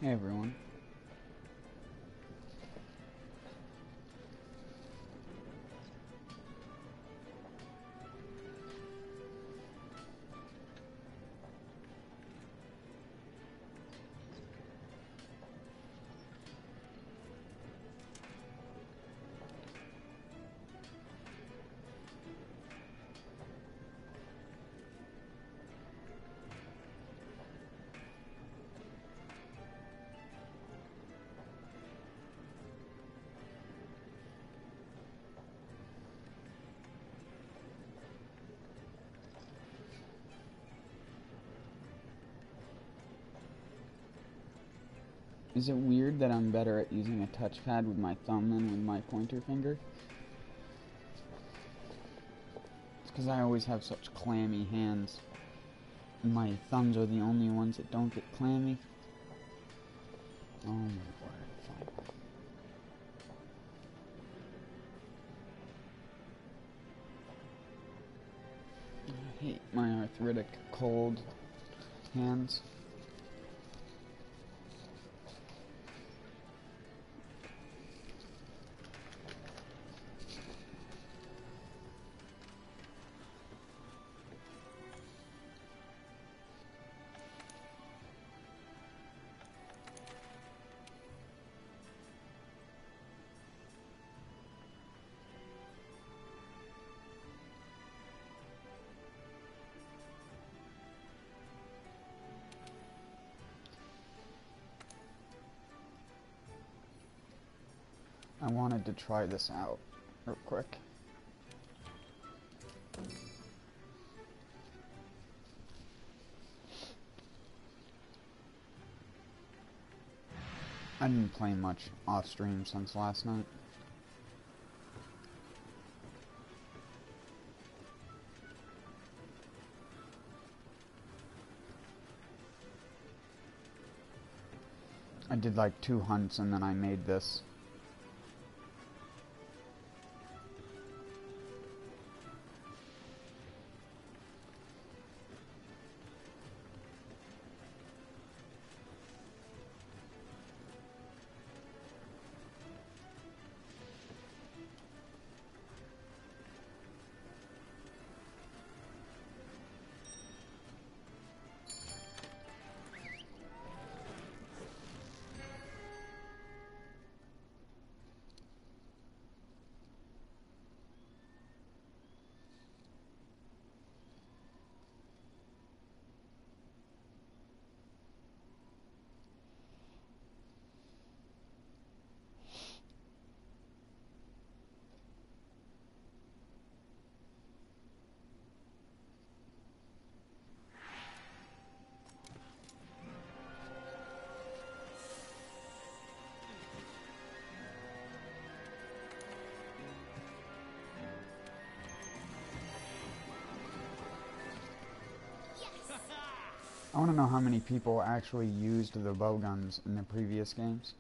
Hey everyone. Is it weird that I'm better at using a touchpad with my thumb than with my pointer finger? It's because I always have such clammy hands. And my thumbs are the only ones that don't get clammy. Oh my word, fine. I hate my arthritic, cold hands. I wanted to try this out real quick. I didn't play much off stream since last night. I did like 2 hunts and then I made this. I want to know how many people actually used the bow guns in the previous games.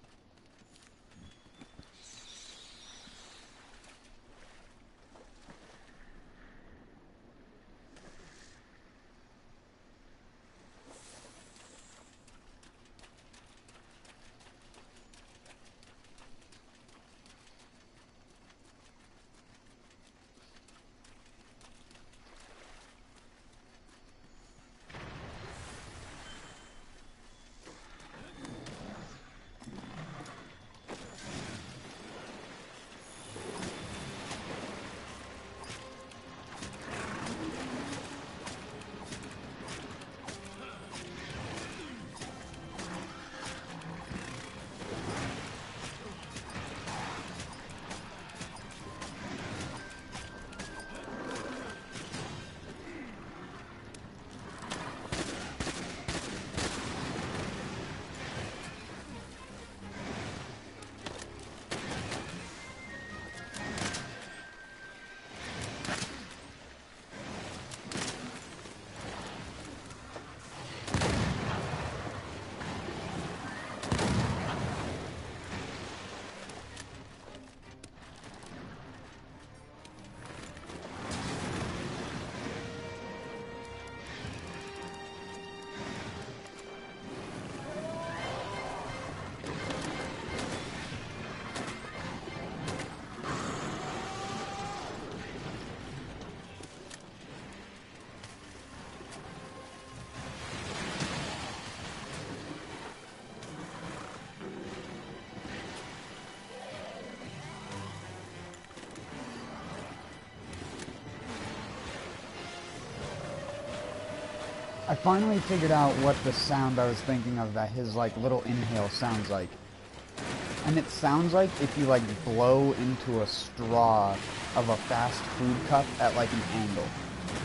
I finally figured out what the sound I was thinking of that his, like, little inhale sounds like. And it sounds like if you, like, blow into a straw of a fast food cup at, like, an angle.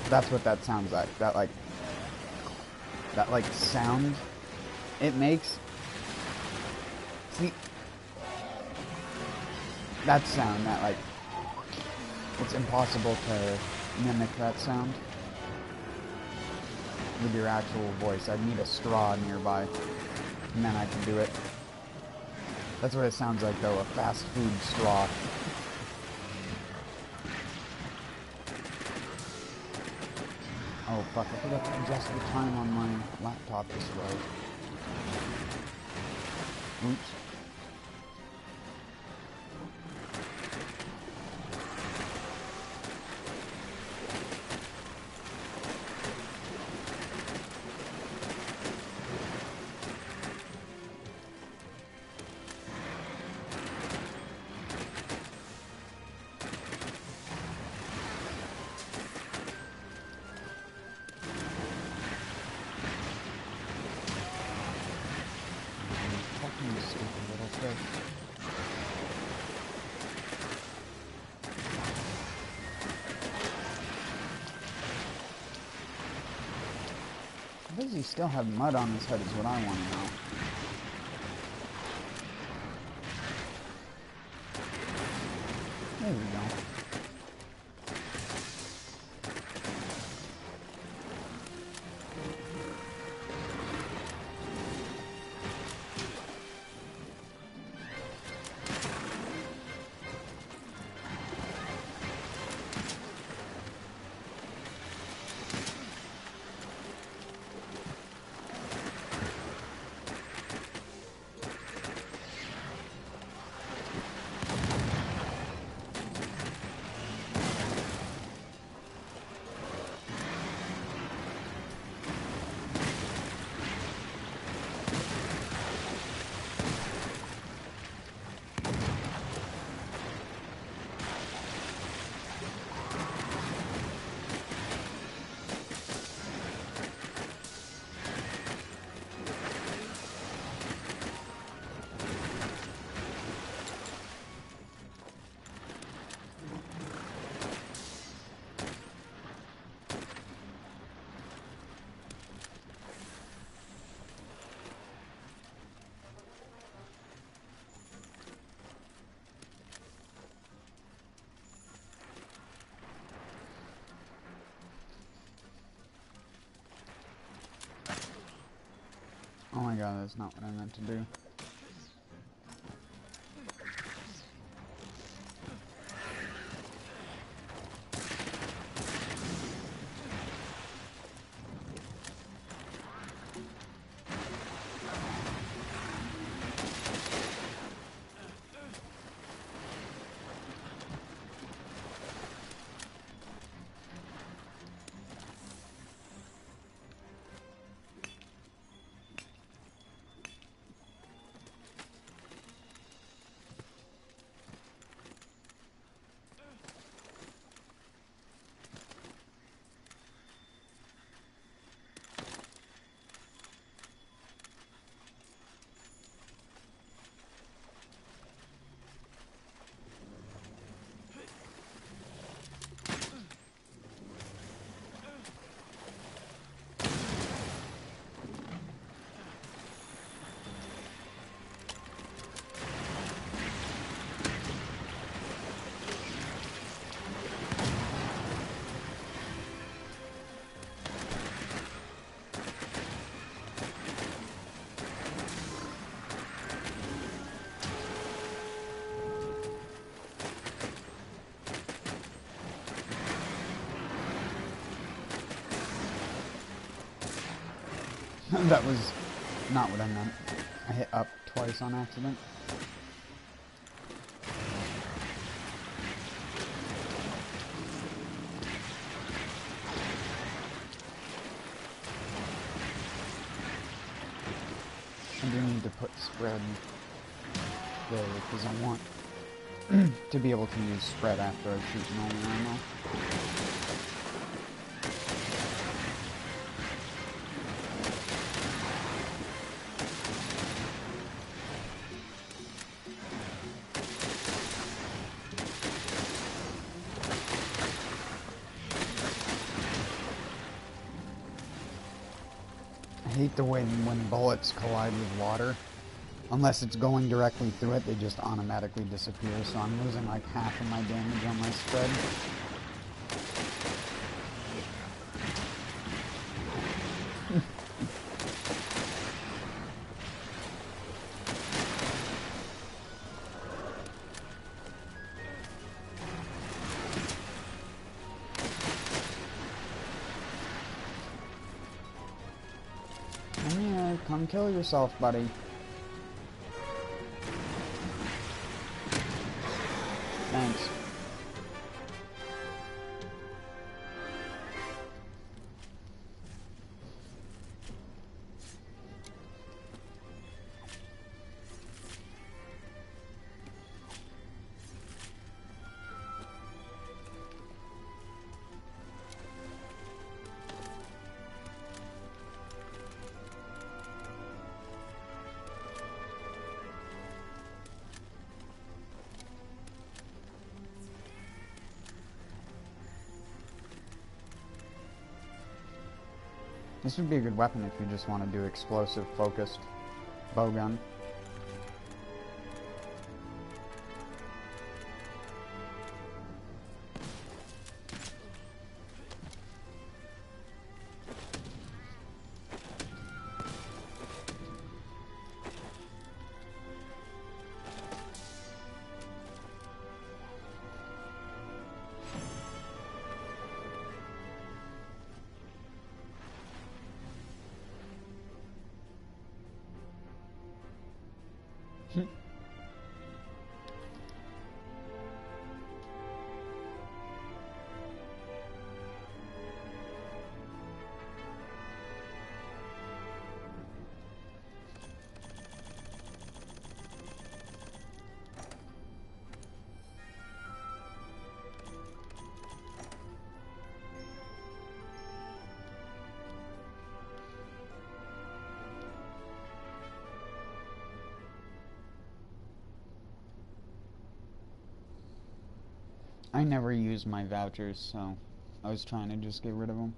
That's what that sounds like. That, like, sound it makes. See? That sound, that, like, it's impossible to mimic that sound with your actual voice. I'd need a straw nearby, and then I can do it. That's what it sounds like, though, a fast food straw. Oh, fuck, I forgot to adjust the time on my laptop display. Oops. Why does he still have mud on his head is what I want to know. There we go. Oh my god, that's not what I meant to do. That was not what I meant. I hit up twice on accident. I do need to put spread there because I want to be able to use spread after I shoot normal ammo. I hate the way when bullets collide with water. Unless it's going directly through it, they just automatically disappear, so I'm losing like half of my damage on my spread. Come kill yourself, buddy. Thanks. This would be a good weapon if you just want to do explosive focused bowgun. I never use my vouchers, so I was trying to just get rid of them.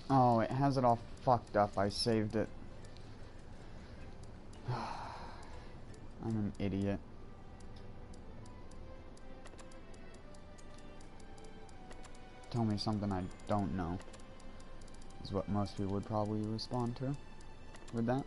Oh, it has it all fucked up. I saved it. I'm an idiot. Tell me something I don't know. Is what most people would probably respond to with that.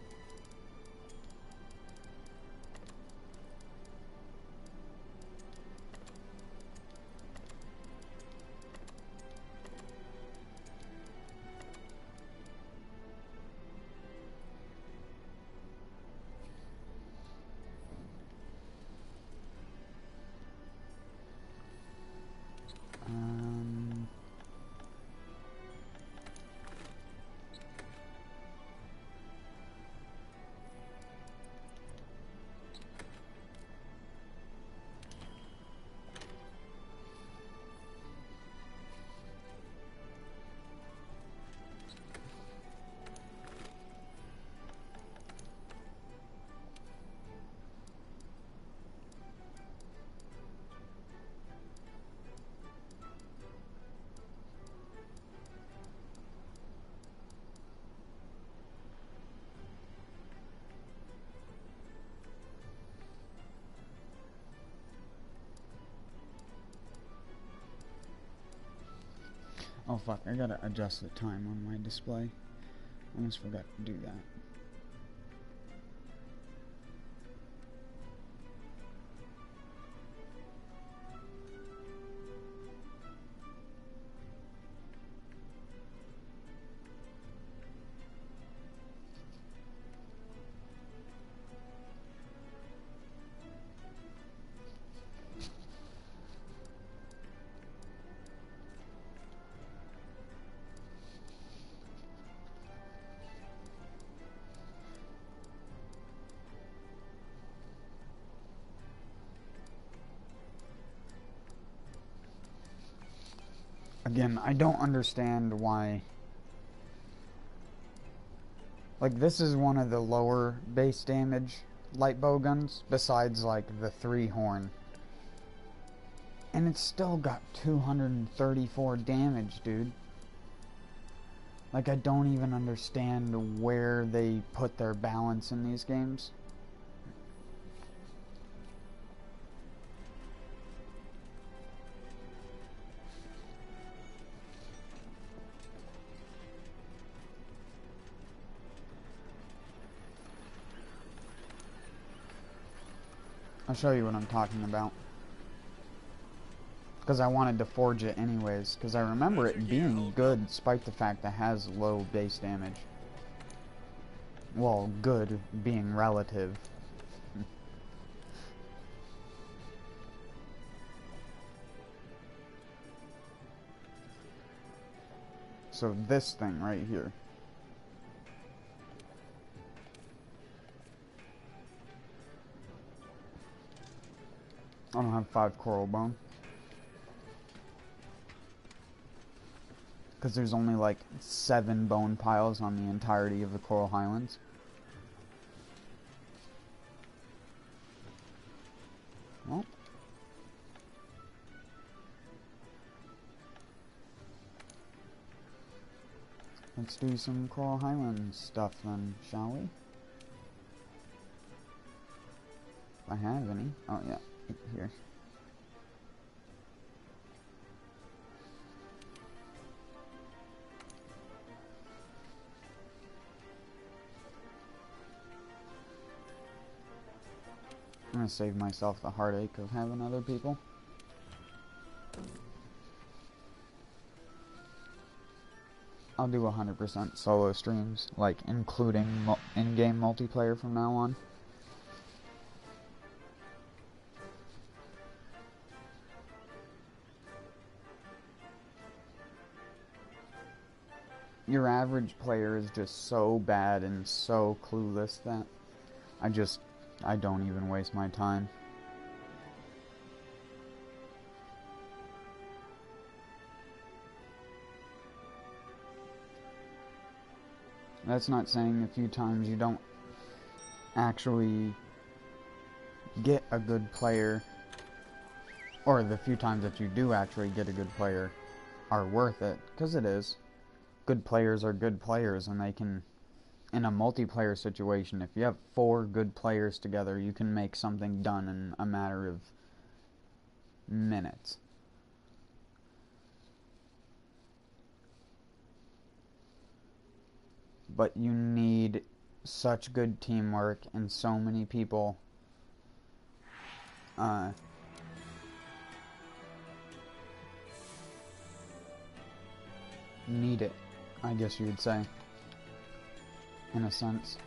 Oh fuck, I gotta adjust the time on my display. Almost forgot to do that. Again, I don't understand why. Like, this is one of the lower base damage light bow guns, besides, like, the 3-horn. And it's still got 234 damage, dude. Like, I don't even understand where they put their balance in these games. I'll show you what I'm talking about. Because I wanted to forge it anyways. Because I remember it being good despite the fact that it has low base damage. Well, good being relative. So this thing right here. I don't have 5 coral bone. Because there's only like 7 bone piles on the entirety of the Coral Highlands. Well. Let's do some Coral Highlands stuff then, shall we? If I have any. Oh yeah, here. I'm gonna save myself the heartache of having other people. I'll do 100% solo streams, like including in-game multiplayer from now on. Your average player is just so bad and so clueless that I don't even waste my time. That's not saying a few times you don't actually get a good player, or the few times that you do actually get a good player are worth it, because it is. Good players are good players, and they can, in a multiplayer situation, if you have 4 good players together, you can make something done in a matter of minutes. But you need such good teamwork and so many people need it, I guess you would say, in a sense.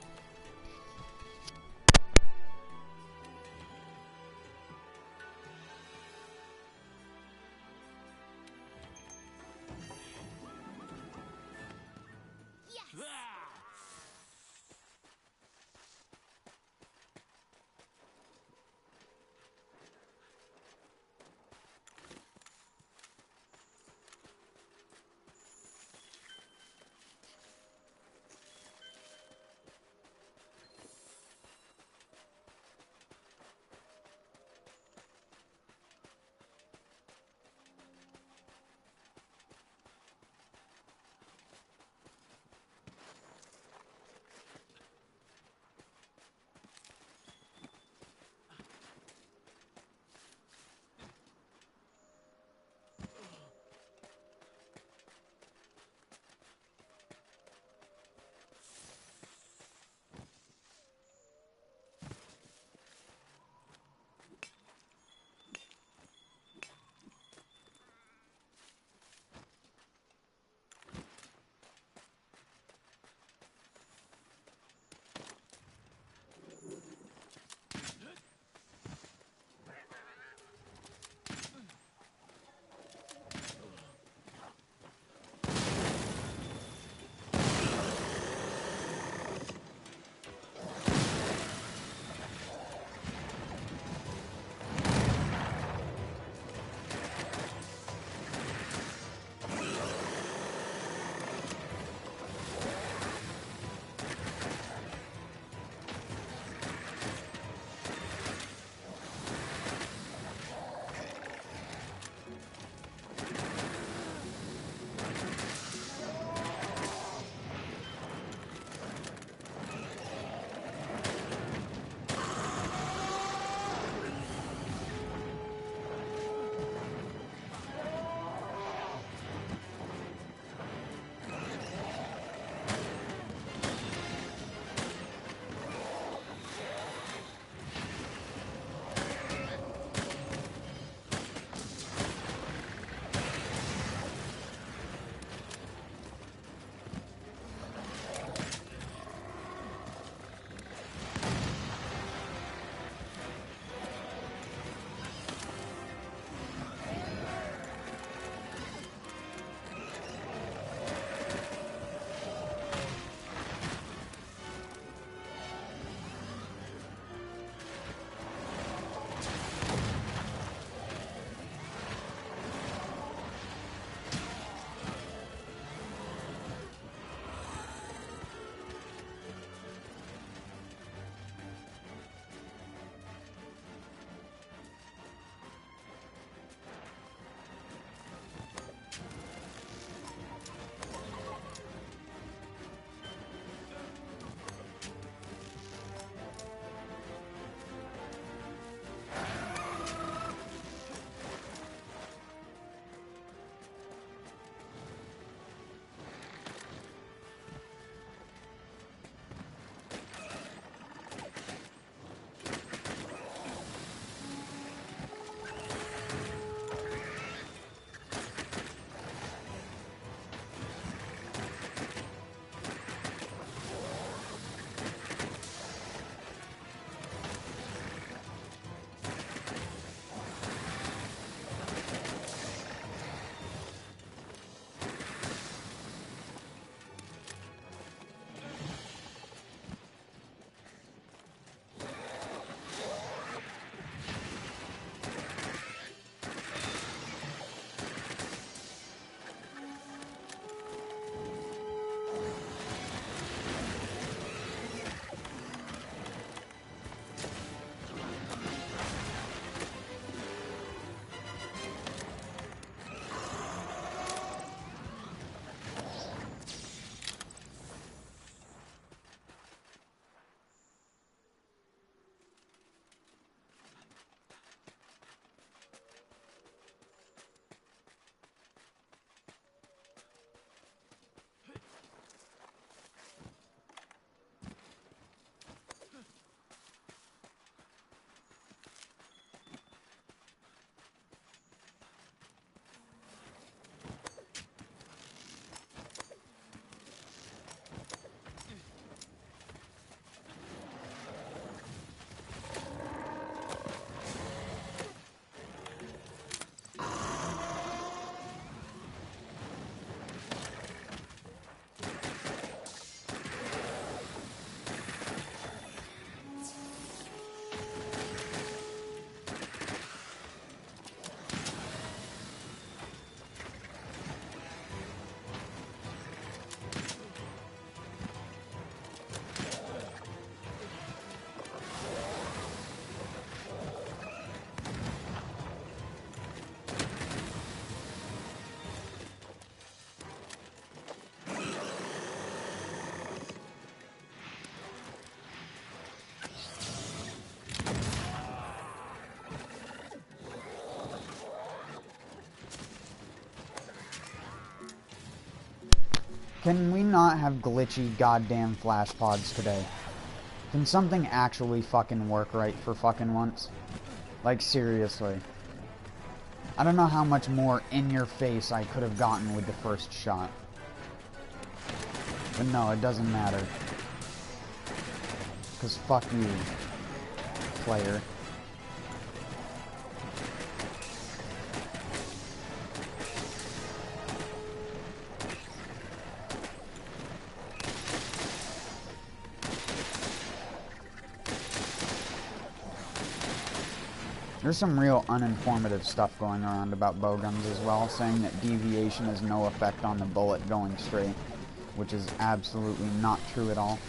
Can we not have glitchy goddamn flash pods today? Can something actually fucking work right for fucking once? Like, seriously. I don't know how much more in your face I could have gotten with the first shot. But no, it doesn't matter. Because fuck you, player. There's some real uninformative stuff going around about bowguns as well, saying that deviation has no effect on the bullet going straight, which is absolutely not true at all.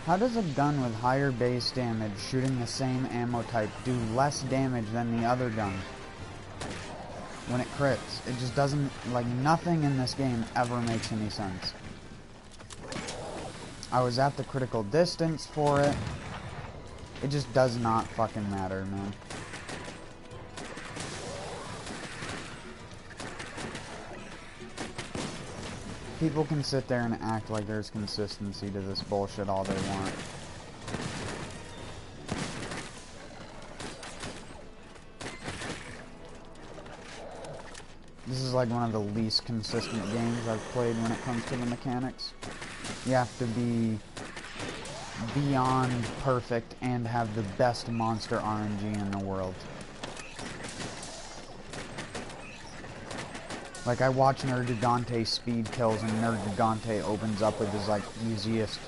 How does a gun with higher base damage shooting the same ammo type do less damage than the other gun when it crits? It just doesn't, like, nothing in this game ever makes any sense. I was at the critical distance for it. It just does not fucking matter, man. People can sit there and act like there's consistency to this bullshit all they want. This is like one of the least consistent games I've played when it comes to the mechanics. You have to be beyond perfect and have the best monster RNG in the world. Like, I watch Nergigante speed kills, and Nergigante opens up with his, like, easiest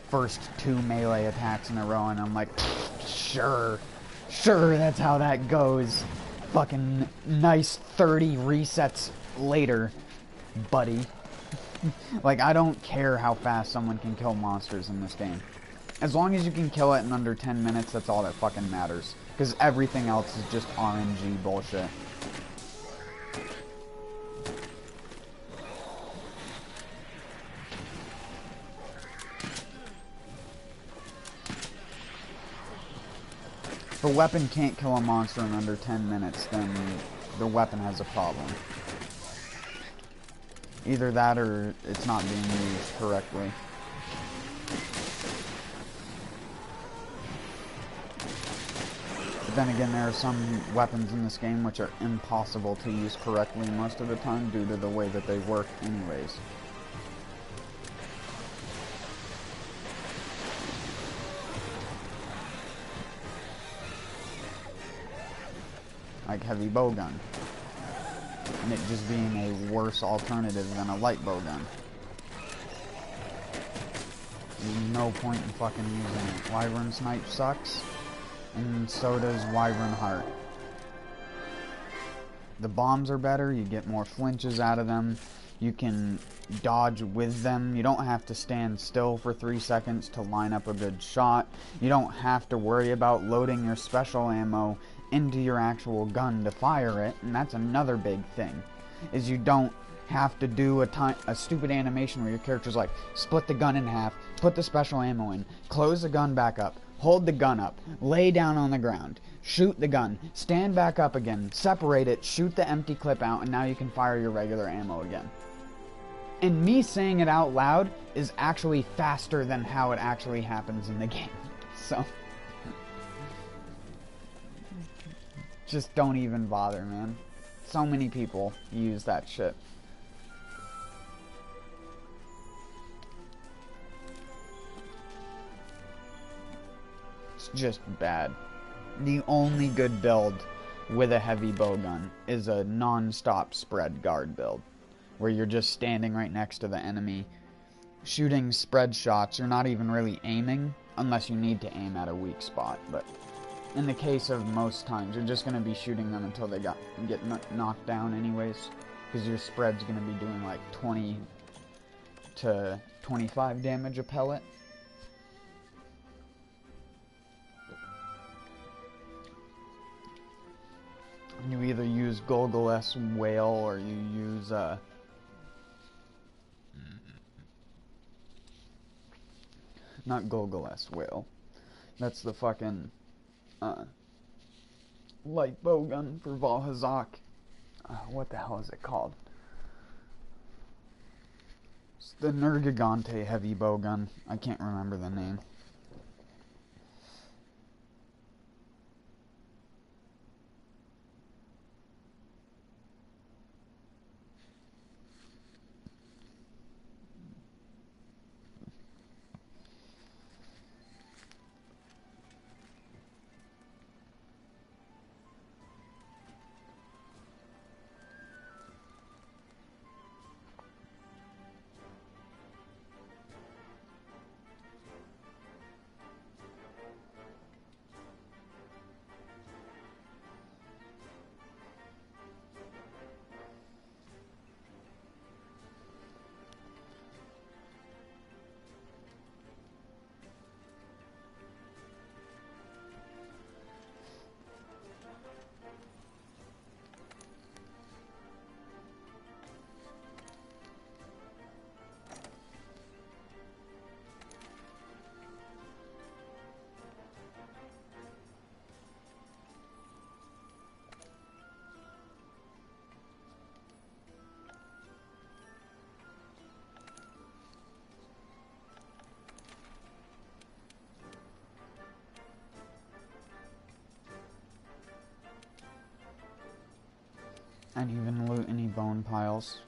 first 2 melee attacks in a row, and I'm like, sure, that's how that goes. Fucking nice 30 resets later, buddy. Like, I don't care how fast someone can kill monsters in this game. As long as you can kill it in under 10 minutes, that's all that fucking matters. Because everything else is just RNG bullshit. If a weapon can't kill a monster in under 10 minutes, then the weapon has a problem. Either that or it's not being used correctly. But then again, there are some weapons in this game which are impossible to use correctly most of the time due to the way that they work anyways. Like heavy bowgun, and it just being a worse alternative than a light bowgun. no point in fucking using it. Wyvern Snipe sucks, and so does Wyvern Heart. The bombs are better, you get more flinches out of them, you can dodge with them, you don't have to stand still for 3 seconds to line up a good shot, you don't have to worry about loading your special ammo into your actual gun to fire it, and that's another big thing, is you don't have to do a stupid animation where your character's like, split the gun in half, put the special ammo in, close the gun back up, hold the gun up, lay down on the ground, shoot the gun, stand back up again, separate it, shoot the empty clip out, and now you can fire your regular ammo again. And me saying it out loud is actually faster than how it actually happens in the game. So, just don't even bother, man. So many people use that shit. It's just bad. The only good build with a heavy bowgun is a non-stop spread guard build, where you're just standing right next to the enemy, shooting spread shots. You're not even really aiming, unless you need to aim at a weak spot, but in the case of most times, you're just going to be shooting them until they get knocked down anyways, because your spread's going to be doing like 20 to 25 damage a pellet. You either use Golgol-S Whale or you use not Golgol-S Whale. That's the fucking light bowgun for Valhazak. What the hell is it called? It's the Nergigante heavy bowgun. I can't remember the name. And even loot any bone piles.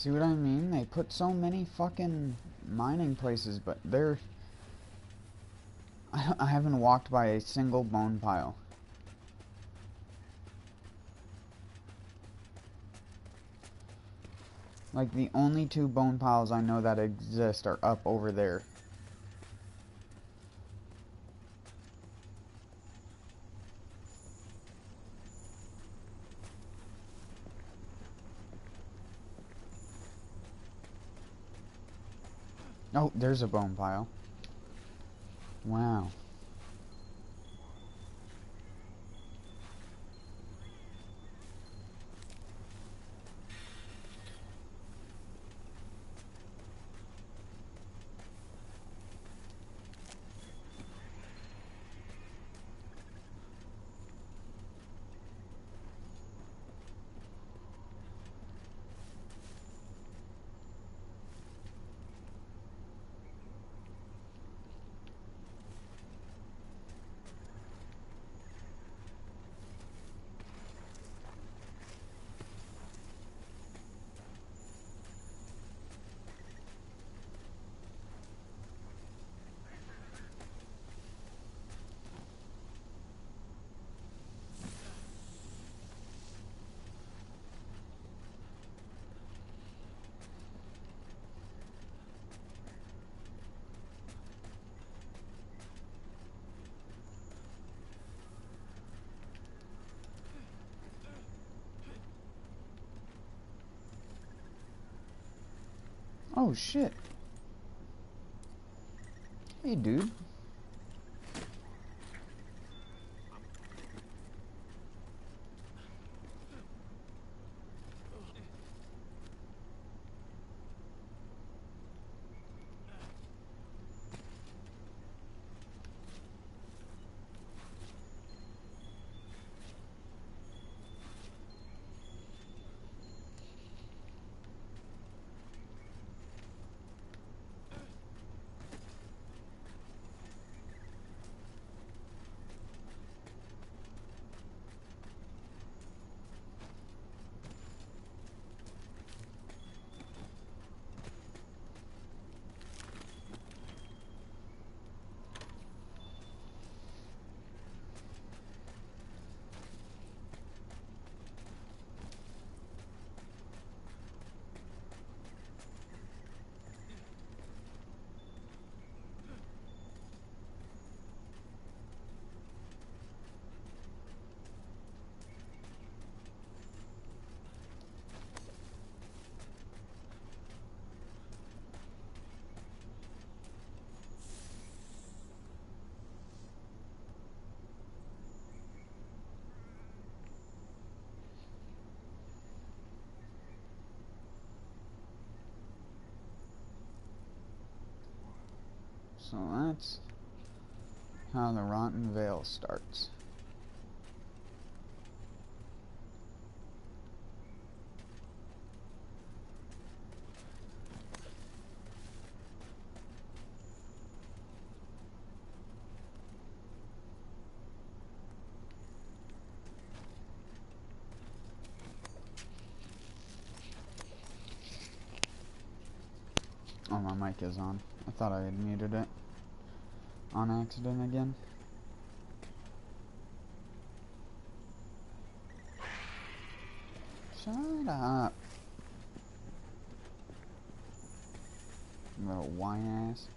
See what I mean? They put so many fucking mining places, but they're... I haven't walked by a single bone pile. Like, the only 2 bone piles I know that exist are up over there. Oh, there's a bone pile. Wow. Oh, shit. Hey, dude. So that's how the Rotten Vale starts. Oh, my mic is on. I thought I had muted it on accident again. Shut up. Little whine ass.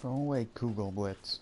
Throw away Kugelblitz.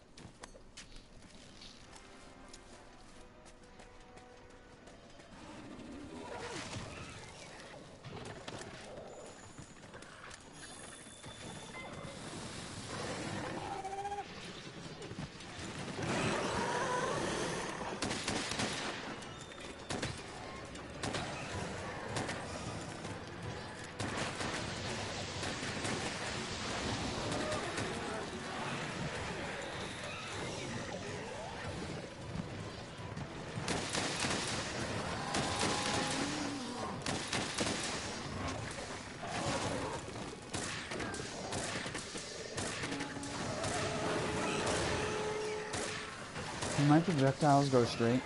Can my projectiles go straight?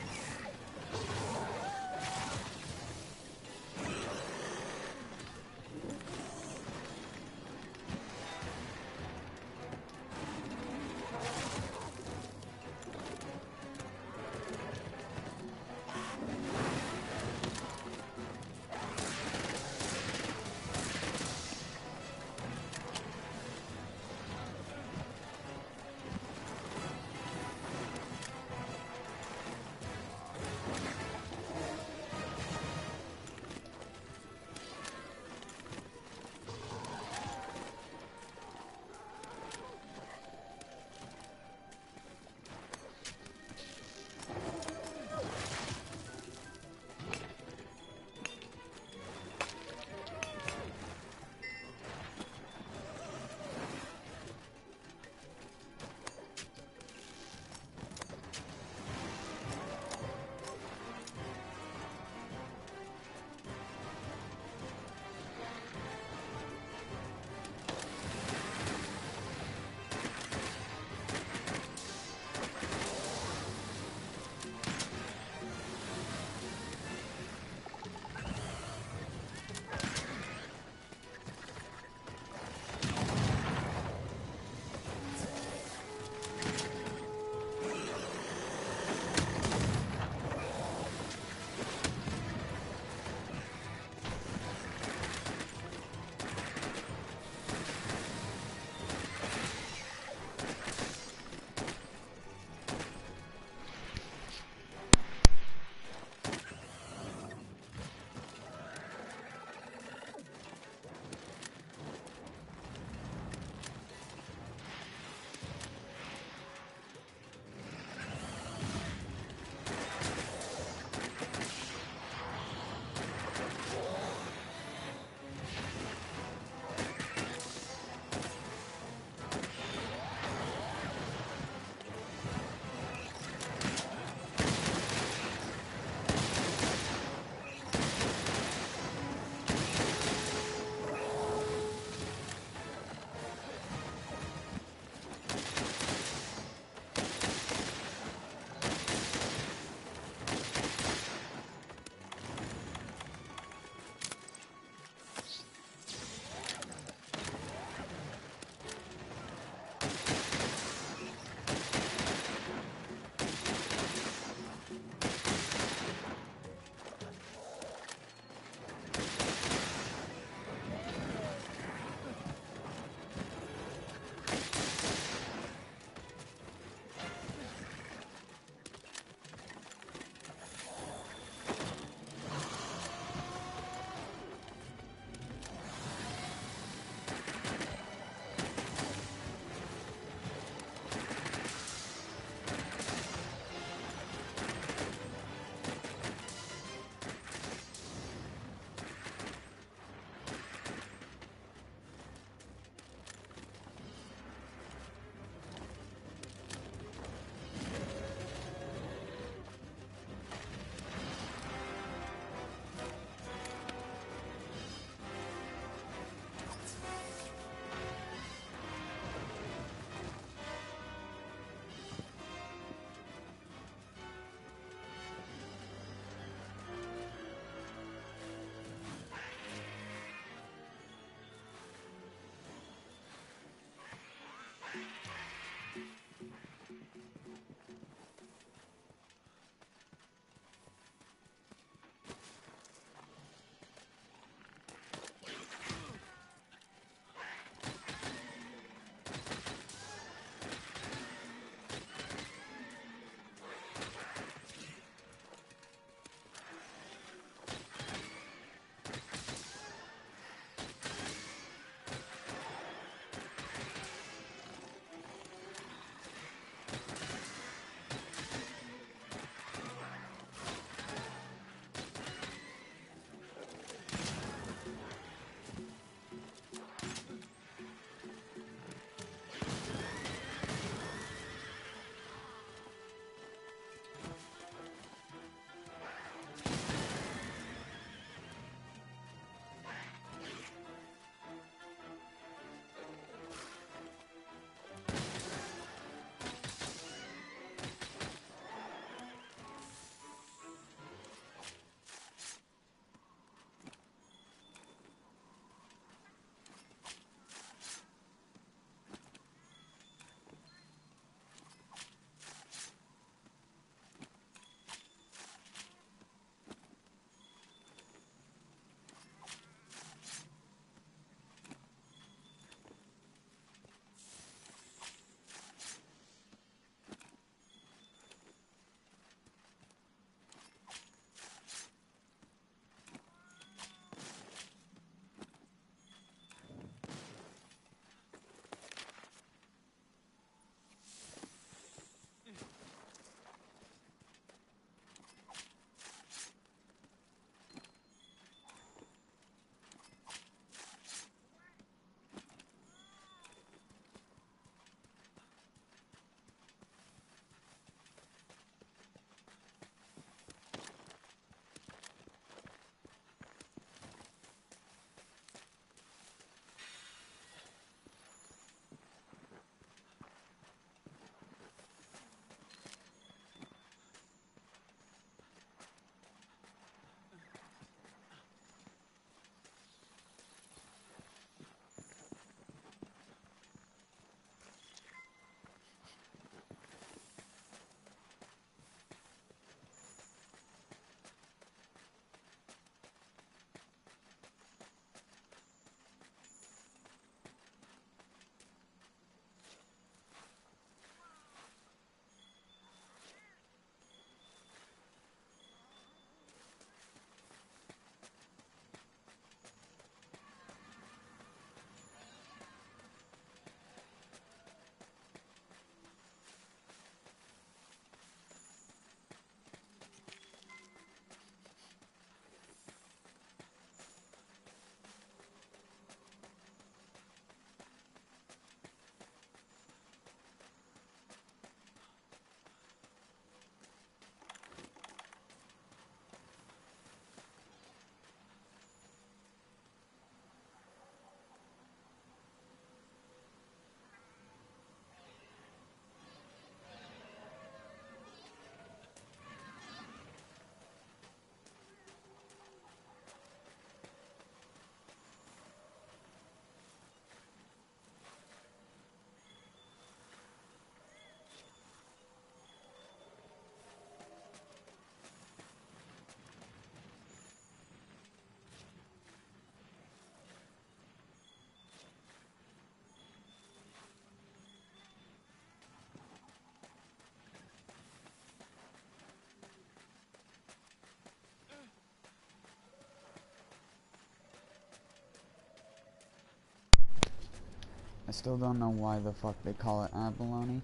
I still don't know why the fuck they call it abalone.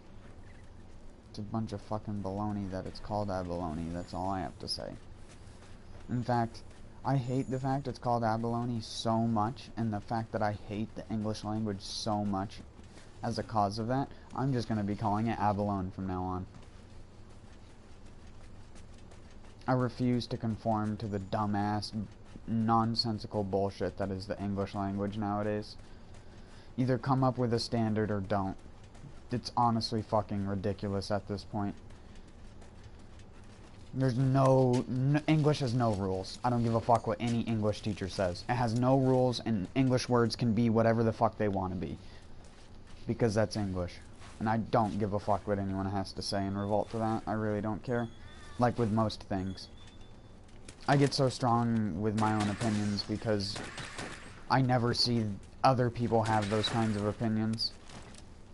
It's a bunch of fucking baloney that it's called abalone. That's all I have to say. In fact, I hate the fact it's called abalone so much, and the fact that I hate the English language so much as a cause of that, I'm just going to be calling it abalone from now on. I refuse to conform to the dumbass, nonsensical bullshit that is the English language nowadays. Either come up with a standard or don't. It's honestly fucking ridiculous at this point. There's English has no rules. I don't give a fuck what any English teacher says. It has no rules, and English words can be whatever the fuck they want to be. Because that's English. And I don't give a fuck what anyone has to say in revolt to that. I really don't care. Like with most things. I get so strong with my own opinions because I never see other people have those kinds of opinions.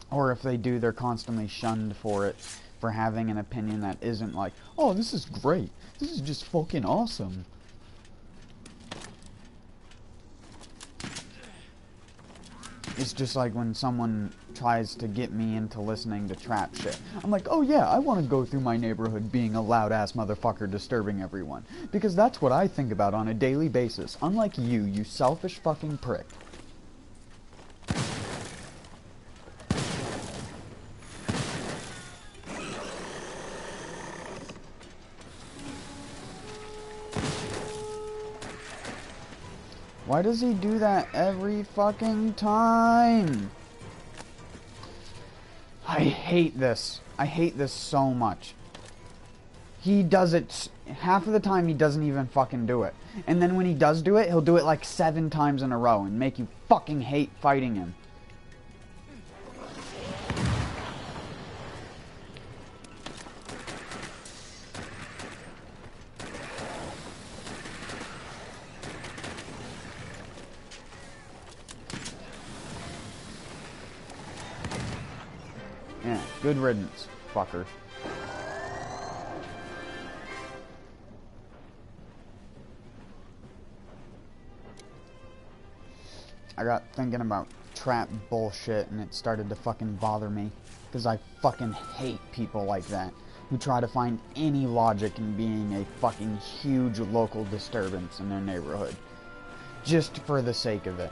Or if they do, they're constantly shunned for it. For having an opinion that isn't like, oh, this is great. This is just fucking awesome. It's just like when someone tries to get me into listening to trap shit. I'm like, oh yeah, I want to go through my neighborhood being a loud-ass motherfucker disturbing everyone. Because that's what I think about on a daily basis. Unlike you, you selfish fucking prick. Why does he do that every fucking time? I hate this. I hate this so much. He does it half of the time. He doesn't even fucking do it. And then when he does do it, he'll do it like 7 times in a row and make you fucking hate fighting him. Yeah, good riddance, fucker. I got thinking about trap bullshit and it started to fucking bother me. Because I fucking hate people like that. Who try to find any logic in being a fucking huge local disturbance in their neighborhood. Just for the sake of it.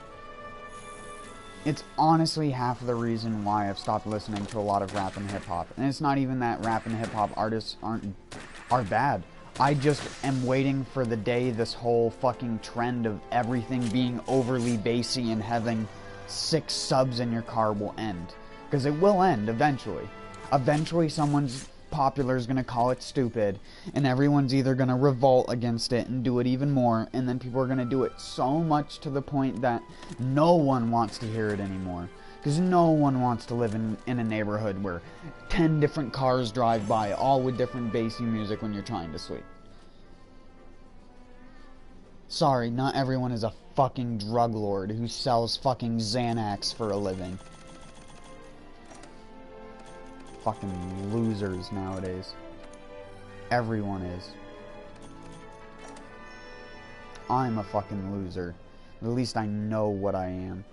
It's honestly half of the reason why I've stopped listening to a lot of rap and hip-hop. And it's not even that rap and hip-hop artists are bad. I just am waiting for the day this whole fucking trend of everything being overly bassy and having 6 subs in your car will end. Because it will end eventually. Eventually someone's popular is going to call it stupid, and everyone's either going to revolt against it and do it even more, and then people are going to do it so much to the point that no one wants to hear it anymore. Because no one wants to live in a neighborhood where 10 different cars drive by, all with different bassy music when you're trying to sleep. Sorry, not everyone is a fucking drug lord who sells fucking Xanax for a living. Fucking losers nowadays. Everyone is. I'm a fucking loser. At least I know what I am.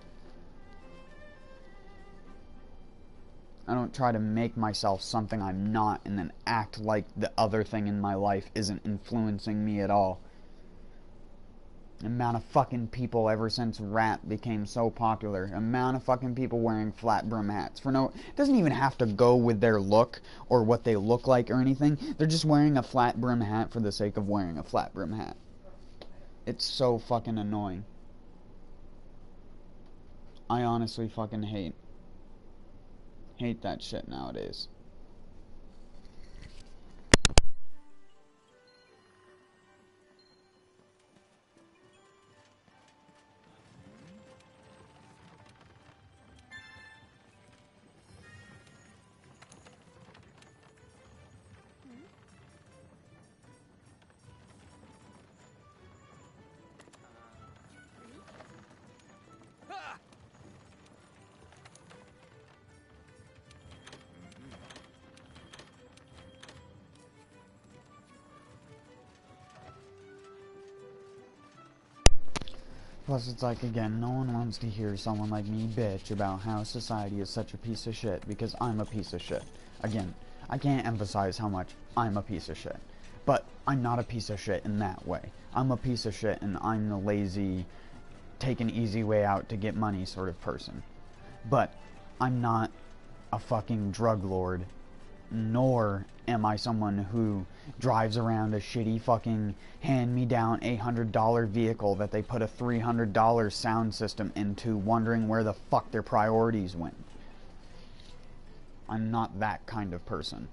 I don't try to make myself something I'm not and then act like the other thing in my life isn't influencing me at all. The amount of fucking people ever since rap became so popular. The amount of fucking people wearing flat brim hats. It doesn't even have to go with their look or what they look like or anything. They're just wearing a flat brim hat for the sake of wearing a flat brim hat. It's so fucking annoying. I honestly fucking hate that shit nowadays. Plus, it's like, again, no one wants to hear someone like me bitch about how society is such a piece of shit, because I'm a piece of shit. Again, I can't emphasize how much I'm a piece of shit. But I'm not a piece of shit in that way. I'm a piece of shit and I'm the lazy, take an easy way out to get money sort of person. But I'm not a fucking drug lord, nor am I someone who drives around a shitty fucking hand-me-down $800 vehicle that they put a $300 sound system into, wondering where the fuck their priorities went. I'm not that kind of person.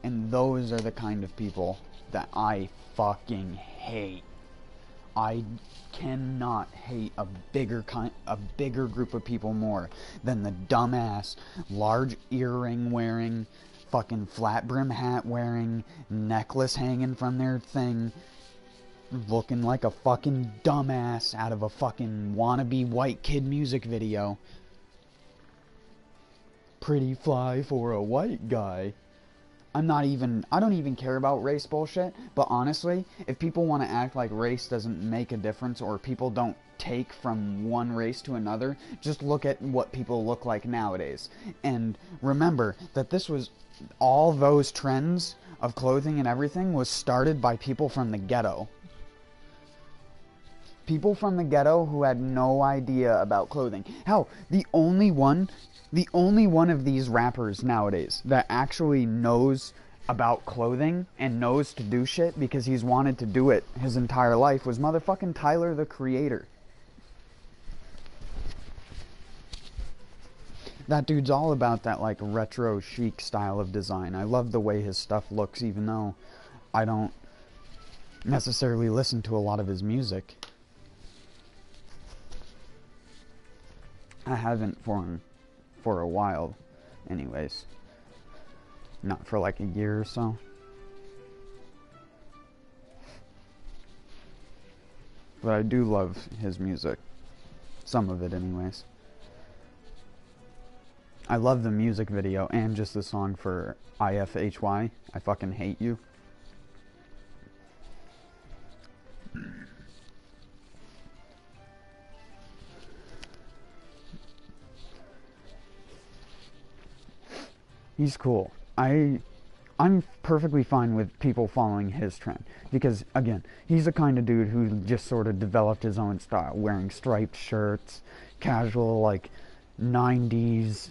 And those are the kind of people that I fucking hate. I cannot hate a bigger group of people more than the dumbass, large earring wearing, fucking flat brim hat wearing, necklace hanging from their thing, looking like a fucking dumbass out of a fucking wannabe white kid music video. Pretty fly for a white guy. I don't even care about race bullshit, but honestly, if people want to act like race doesn't make a difference or people don't take from one race to another, just look at what people look like nowadays. And remember that all those trends of clothing and everything was started by people from the ghetto. People from the ghetto who had no idea about clothing. Hell, the only one of these rappers nowadays that actually knows about clothing and knows to do shit because he's wanted to do it his entire life was motherfucking Tyler, the Creator. That dude's all about that like retro chic style of design. I love the way his stuff looks, even though I don't necessarily listen to a lot of his music. I haven't for a while, anyways. Not for like a year or so. But I do love his music. Some of it, anyways. I love the music video and just the song for IFHY, I Fucking Hate You. He's cool. I'm perfectly fine with people following his trend. Because, again, he's the kind of dude who just sort of developed his own style. Wearing striped shirts, casual, like, 90s,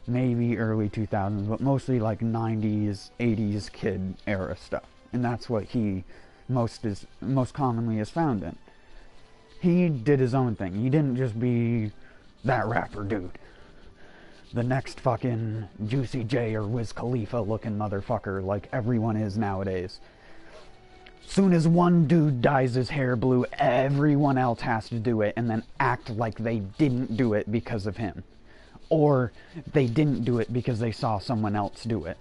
maybe early 2000s, but mostly, like, 90s, 80s kid era stuff. And that's what he most commonly is found in. He did his own thing. He didn't just be that rapper dude. The next fucking Juicy J or Wiz Khalifa looking motherfucker like everyone is nowadays. Soon as one dude dyes his hair blue, everyone else has to do it and then act like they didn't do it because of him. Or they didn't do it because they saw someone else do it.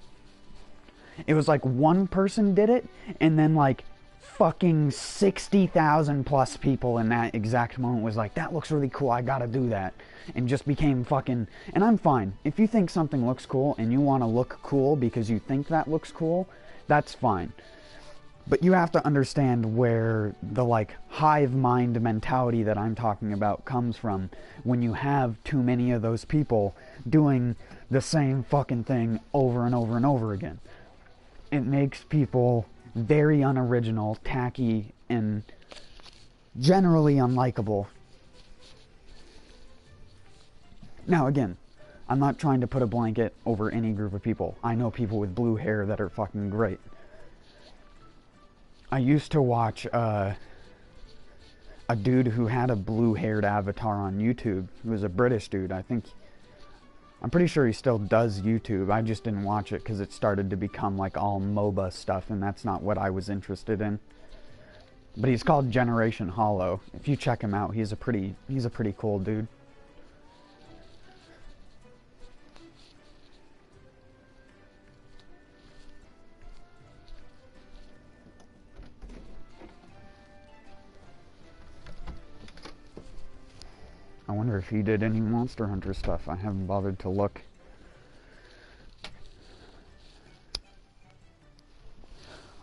It was like one person did it and then like fucking 60,000 plus people in that exact moment was like, that looks really cool, I gotta do that. And just became fucking... And I'm fine. If you think something looks cool and you want to look cool because you think that looks cool, that's fine. But you have to understand where the, like, hive mind mentality that I'm talking about comes from when you have too many of those people doing the same fucking thing over and over and over again. It makes people very unoriginal, tacky, and generally unlikable. Now, again, I'm not trying to put a blanket over any group of people. I know people with blue hair that are fucking great. I used to watch a dude who had a blue-haired avatar on YouTube. He was a British dude. I'm pretty sure he still does YouTube. I just didn't watch it because it started to become like all MOBA stuff, and that's not what I was interested in. But he's called Generation Hollow. If you check him out, he's a pretty cool dude. I wonder if he did any Monster Hunter stuff. I haven't bothered to look.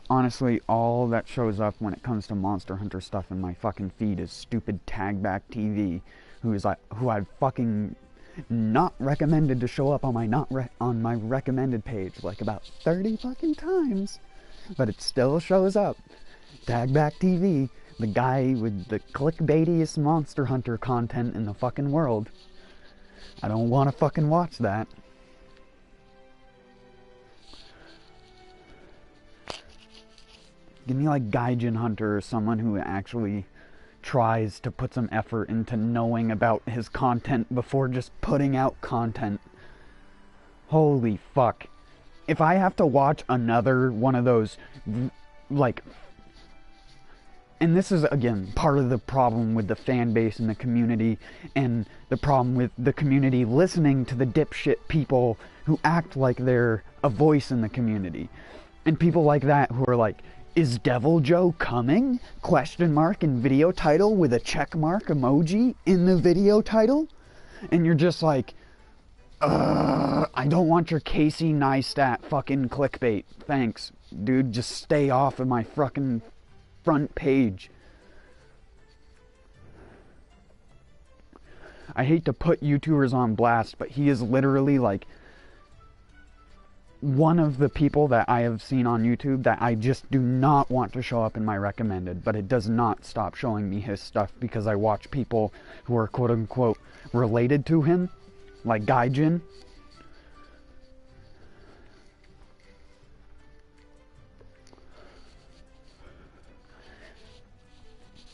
honestly, all that shows up when it comes to Monster Hunter stuff in my fucking feed is stupid Tagback TV, who I've fucking not recommended to show up on my recommended page like about 30 fucking times, but it still shows up. Tagback TV, the guy with the clickbaitiest Monster Hunter content in the fucking world. I don't want to fucking watch that. Give me like Gaijin Hunter or someone who actually tries to put some effort into knowing about his content before just putting out content. Holy fuck. If I have to watch another one of those, like... And this is, again, part of the problem with the fan base and the community, and the problem with the community listening to the dipshit people who act like they're a voice in the community. And people like that who are like, is Devil Joe coming? Question mark in video title with a check mark emoji in the video title? And you're just like, I don't want your Casey Neistat fucking clickbait. Thanks, dude. Just stay off of my fucking front page. I hate to put YouTubers on blast, but he is literally like one of the people that I have seen on YouTube that I just do not want to show up in my recommended, but it does not stop showing me his stuff because I watch people who are quote-unquote related to him, like Gaijin.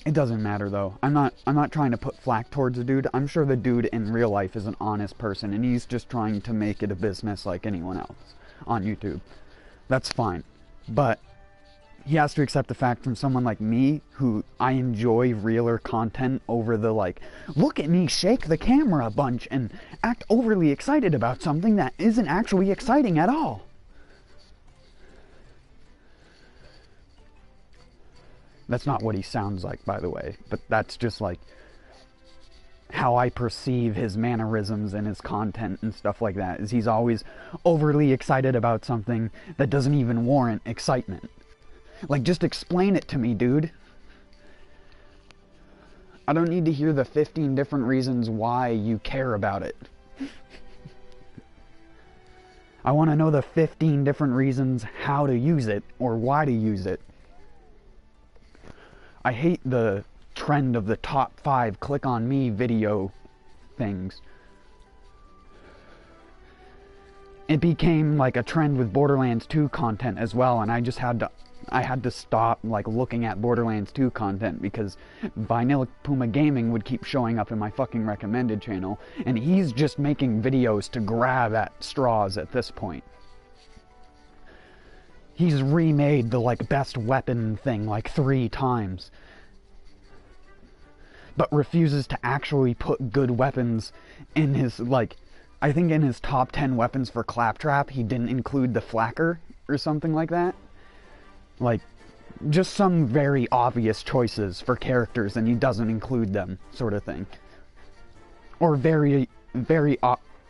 It doesn't matter though. I'm not trying to put flack towards the dude. I'm sure the dude in real life is an honest person and he's just trying to make it a business like anyone else on YouTube. That's fine. But he has to accept the fact from someone like me, who I enjoy realer content over the like, look at me shake the camera a bunch and act overly excited about something that isn't actually exciting at all. That's not what he sounds like, by the way, but that's just like how I perceive his mannerisms and his content and stuff like that, is he's always overly excited about something that doesn't even warrant excitement. Like, just explain it to me, dude. I don't need to hear the 15 different reasons why you care about it. I want to know the 15 different reasons how to use it or why to use it. I hate the trend of the top 5 click on me video things. It became like a trend with Borderlands 2 content as well, and I had to stop like looking at Borderlands 2 content because Vinyl Puma Gaming would keep showing up in my fucking recommended channel, and he's just making videos to grab at straws at this point. He's remade the like best weapon thing like 3 times, but refuses to actually put good weapons in his, like, I think in his top 10 weapons for Claptrap, he didn't include the Flacker or something like that. Like, just some very obvious choices for characters and he doesn't include them, sort of thing. Or very, very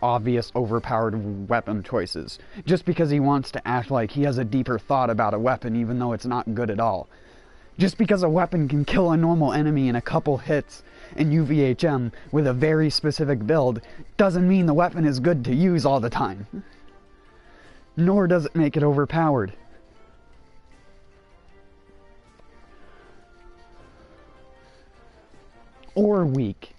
obvious overpowered weapon choices, just because he wants to act like he has a deeper thought about a weapon even though it's not good at all. Just because a weapon can kill a normal enemy in a couple hits in UVHM with a very specific build doesn't mean the weapon is good to use all the time. Nor does it make it overpowered. Or weak.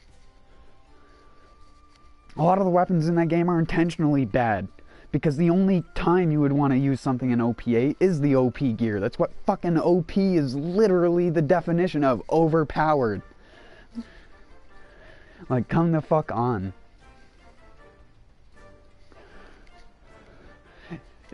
A lot of the weapons in that game are intentionally bad, because the only time you would want to use something in OPA is the OP gear. That's what fucking OP is literally the definition of: overpowered. Like, come the fuck on.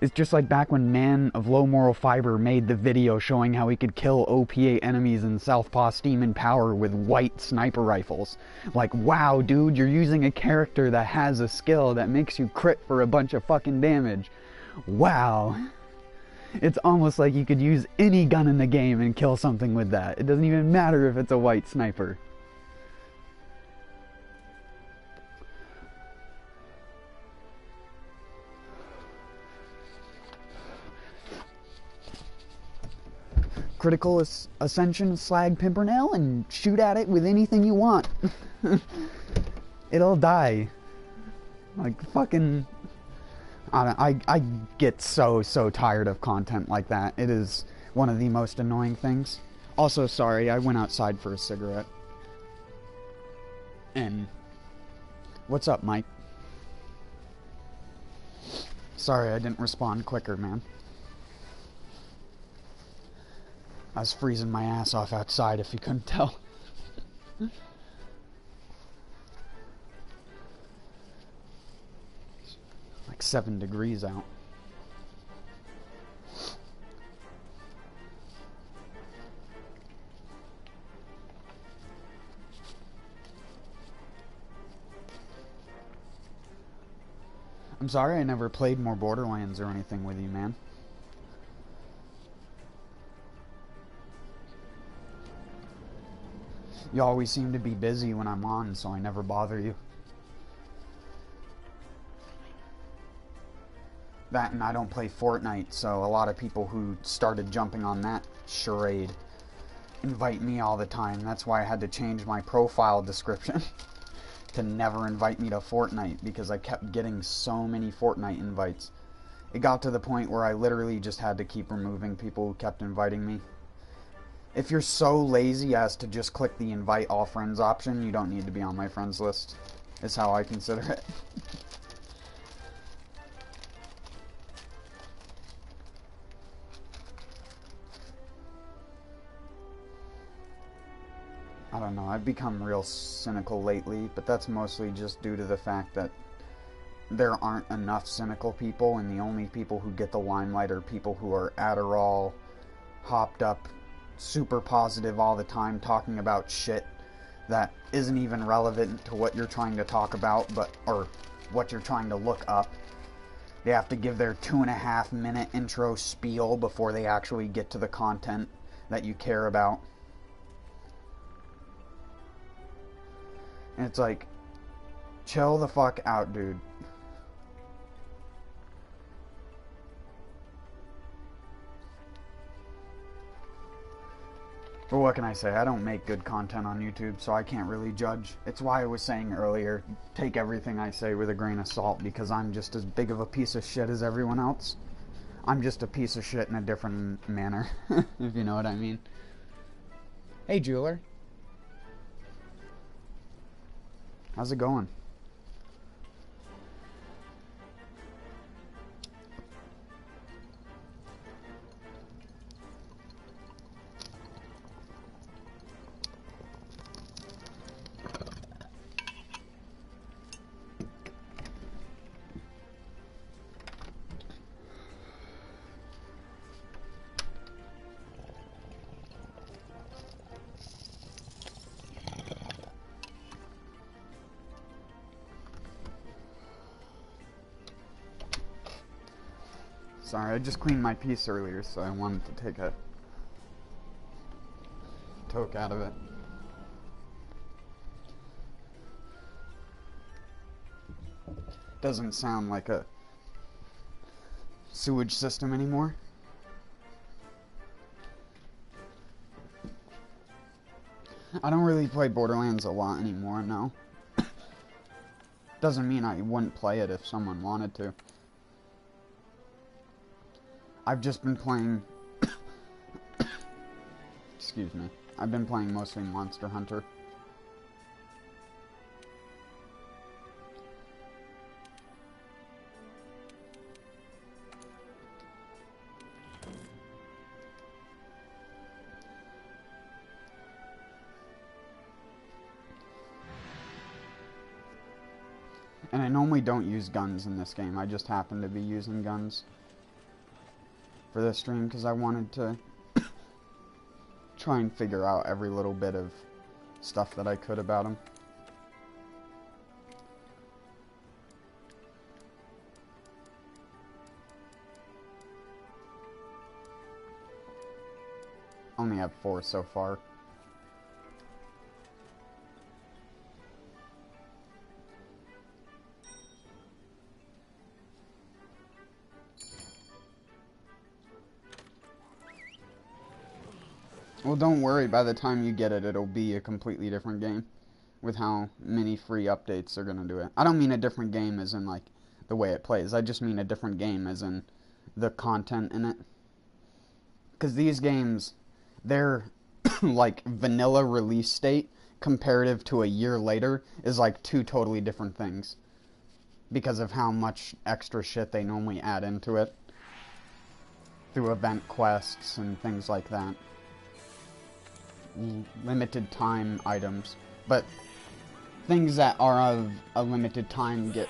It's just like back when Man of Low Moral Fiber made the video showing how he could kill OPA enemies in Southpaw Steam and Power with white sniper rifles. Like, wow, dude, you're using a character that has a skill that makes you crit for a bunch of fucking damage. Wow. It's almost like you could use any gun in the game and kill something with that. It doesn't even matter if it's a white sniper. Critical Ascension Slag Pimpernel and shoot at it with anything you want. It'll die. Like, fucking... I get so tired of content like that. It is one of the most annoying things. Also, sorry, I went outside for a cigarette. And... What's up, Mike? Sorry I didn't respond quicker, man. I was freezing my ass off outside, if you couldn't tell. Like 7 degrees out. I'm sorry I never played more Borderlands or anything with you, man. You always seem to be busy when I'm on, so I never bother you. That and I don't play Fortnite, so a lot of people who started jumping on that charade invite me all the time. That's why I had to change my profile description to never invite me to Fortnite, because I kept getting so many Fortnite invites. It got to the point where I literally just had to keep removing people who kept inviting me. If you're so lazy as to just click the invite all friends option, you don't need to be on my friends list, is how I consider it. I don't know, I've become real cynical lately, but that's mostly just due to the fact that there aren't enough cynical people, and the only people who get the limelight are people who are Adderall, hopped up, super positive all the time, talking about shit that isn't even relevant to what you're trying to talk about, or what you're trying to look up. They have to give their 2.5-minute intro spiel before they actually get to the content that you care about. And it's like, chill the fuck out, dude. But what can I say? I don't make good content on YouTube, so I can't really judge. It's why I was saying earlier, take everything I say with a grain of salt, because I'm just as big of a piece of shit as everyone else. I'm just a piece of shit in a different manner, if you know what I mean. Hey, jeweler. How's it going? Sorry, I just cleaned my piece earlier, so I wanted to take a toke out of it. Doesn't sound like a sewage system anymore. I don't really play Borderlands a lot anymore, no. Doesn't mean I wouldn't play it if someone wanted to. I've just been playing... Excuse me. I've been playing mostly Monster Hunter. And I normally don't use guns in this game. I just happen to be using guns for this stream because I wanted to try and figure out every little bit of stuff that I could about them. Only have 4 so far. Well, don't worry. By the time you get it, it'll be a completely different game with how many free updates they're gonna do it. I don't mean a different game as in like the way it plays. I just mean a different game as in the content in it. Because these games, they're like vanilla release state comparative to a year later is like two totally different things because of how much extra shit they normally add into it through event quests and things like that. Limited time items, but things that are of a limited time get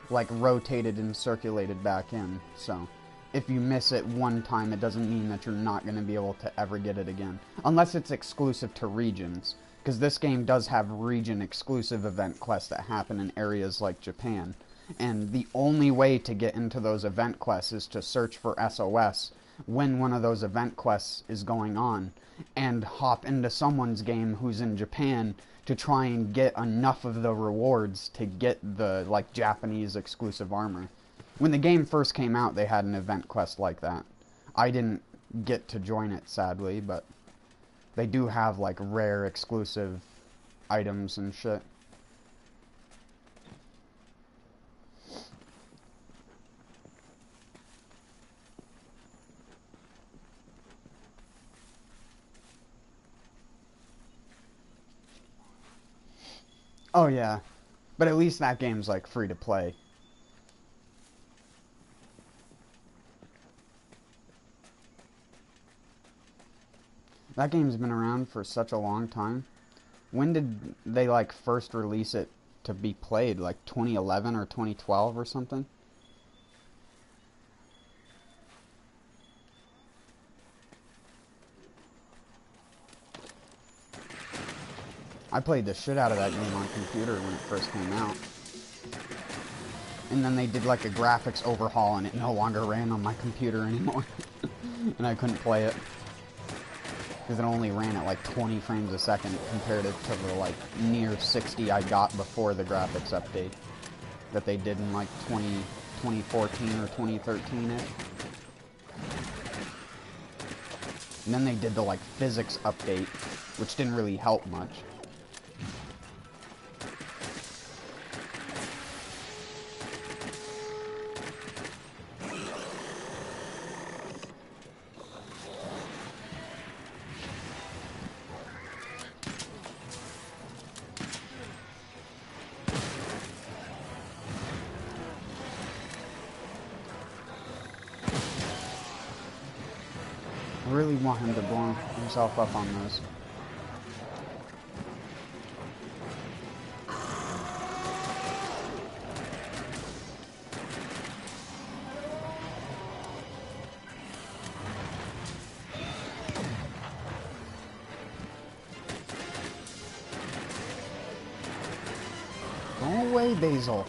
like rotated and circulated back in. So if you miss it one time, it doesn't mean that you're not going to be able to ever get it again, unless it's exclusive to regions, because this game does have region exclusive event quests that happen in areas like Japan, and the only way to get into those event quests is to search for SOS when one of those event quests is going on, and hop into someone's game who's in Japan to try and get enough of the rewards to get the like Japanese exclusive armor. When the game first came out, they had an event quest like that. I didn't get to join it, sadly, but they do have like rare exclusive items and shit. Oh yeah, but at least that game's like free to play. That game's been around for such a long time. When did they like first release it to be played? Like 2011 or 2012 or something? I played the shit out of that game on computer when it first came out. And then they did like a graphics overhaul and it no longer ran on my computer anymore. And I couldn't play it. Because it only ran at like 20 frames a second comparative to the like near 60 I got before the graphics update that they did in like 2014 or 2013-ish. And then they did the like physics update, which didn't really help much. I really want him to blow himself up on those. Go away, Basil.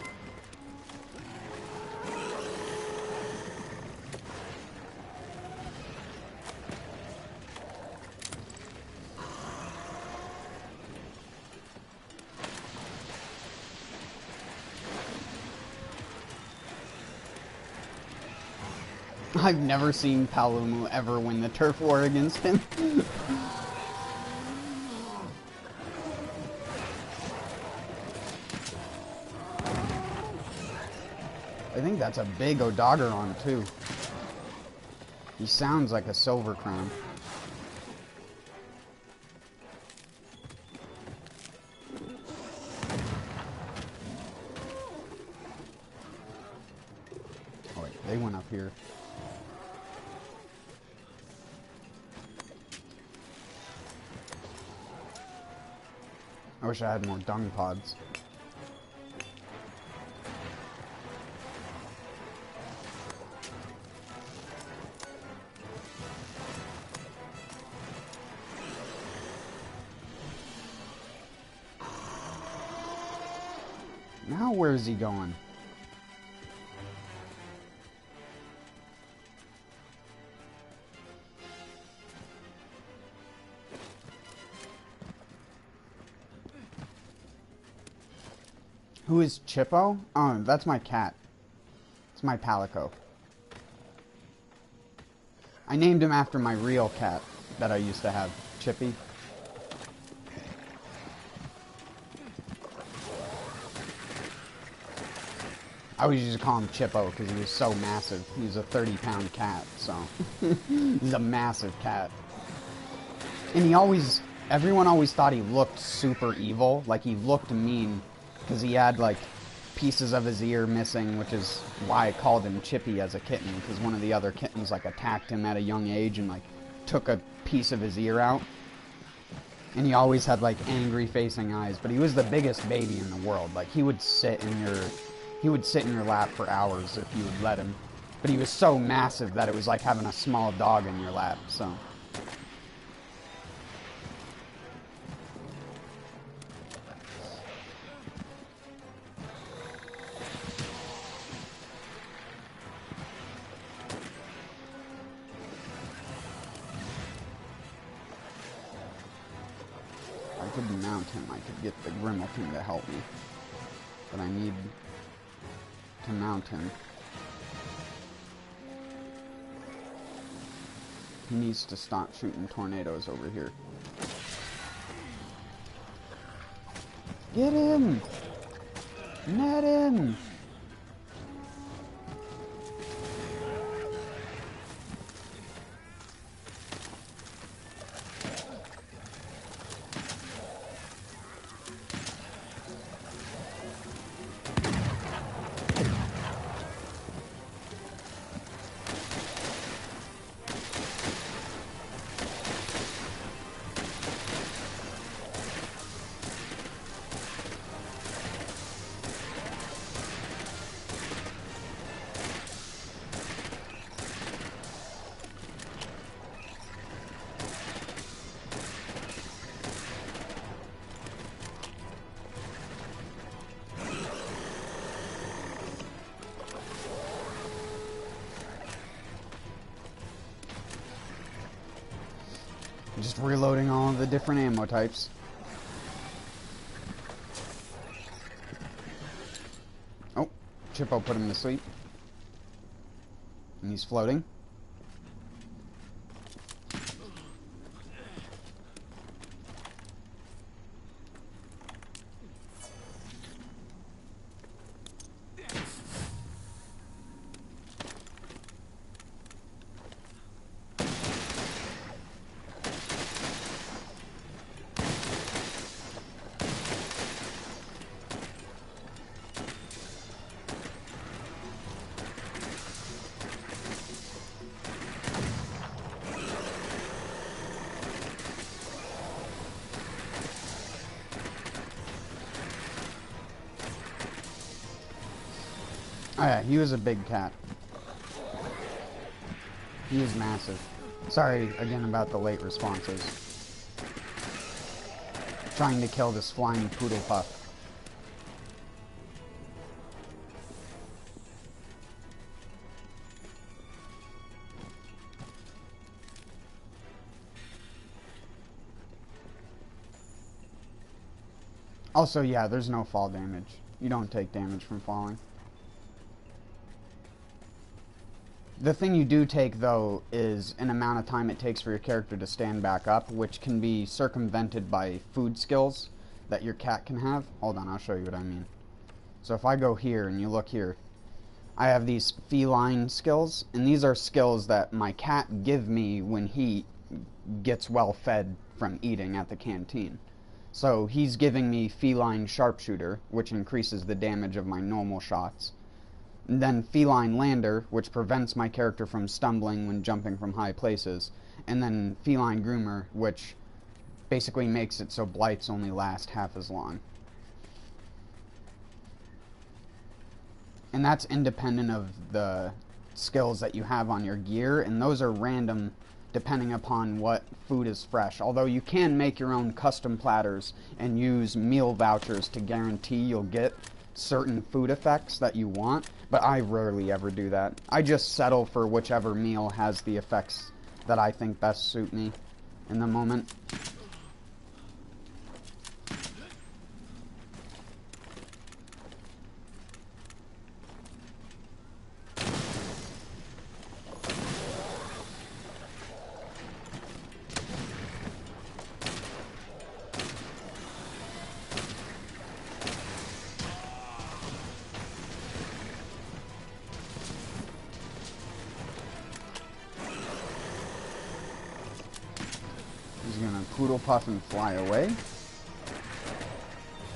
I've never seen Palumu ever win the turf war against him. I think that's a big Odogaron too. He sounds like a Silver Crown. Oh wait, they went up here. I wish I had more dung pods. Now where's he going? Who is Chippo? Oh, that's my cat. It's my Palico. I named him after my real cat that I used to have, Chippy. I always used to call him Chippo because he was so massive. He was a 30-pound cat, so he's a massive cat. And everyone always thought he looked super evil, like he looked mean, because he had like pieces of his ear missing, which is why I called him Chippy as a kitten, because one of the other kittens like attacked him at a young age and like took a piece of his ear out. And he always had like angry facing eyes, but he was the biggest baby in the world. Like he would sit in your lap for hours if you would let him. But he was so massive that it was like having a small dog in your lap, so. I could mount him. I could get the Grimalkin to help me. But I need to mount him. He needs to stop shooting tornadoes over here. Get him! Net him! Just reloading all of the different ammo types. Oh, Chippo put him to sleep. And he's floating. Oh yeah, he was a big cat. He was massive. Sorry again about the late responses. Trying to kill this flying poodle puff. Also, yeah, there's no fall damage. You don't take damage from falling. The thing you do take, though, is an amount of time it takes for your character to stand back up, which can be circumvented by food skills that your cat can have. Hold on, I'll show you what I mean. So if I go here and you look here, I have these feline skills, and these are skills that my cat give me when he gets well fed from eating at the canteen. So he's giving me feline sharpshooter, which increases the damage of my normal shots. And then feline lander, which prevents my character from stumbling when jumping from high places. And then feline groomer, which basically makes it so blights only last half as long. And that's independent of the skills that you have on your gear, and those are random depending upon what food is fresh. Although you can make your own custom platters and use meal vouchers to guarantee you'll get certain food effects that you want, but I rarely ever do that. I just settle for whichever meal has the effects that I think best suit me in the moment. He's gonna poodle puff and fly away.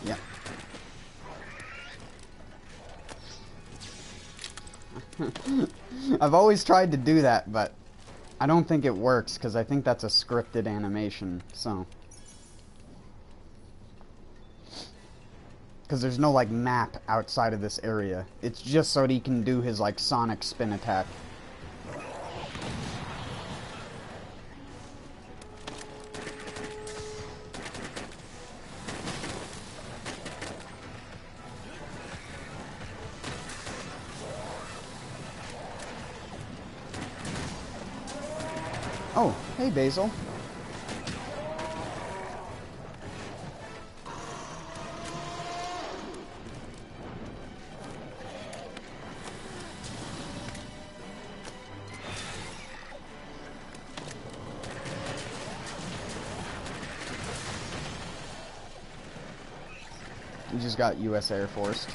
Yep. I've always tried to do that, but I don't think it works because I think that's a scripted animation, so. Because there's no, like, map outside of this area. It's just so that he can do his, like, sonic spin attack. Oh, hey, Basil. You just got U.S. Air Force.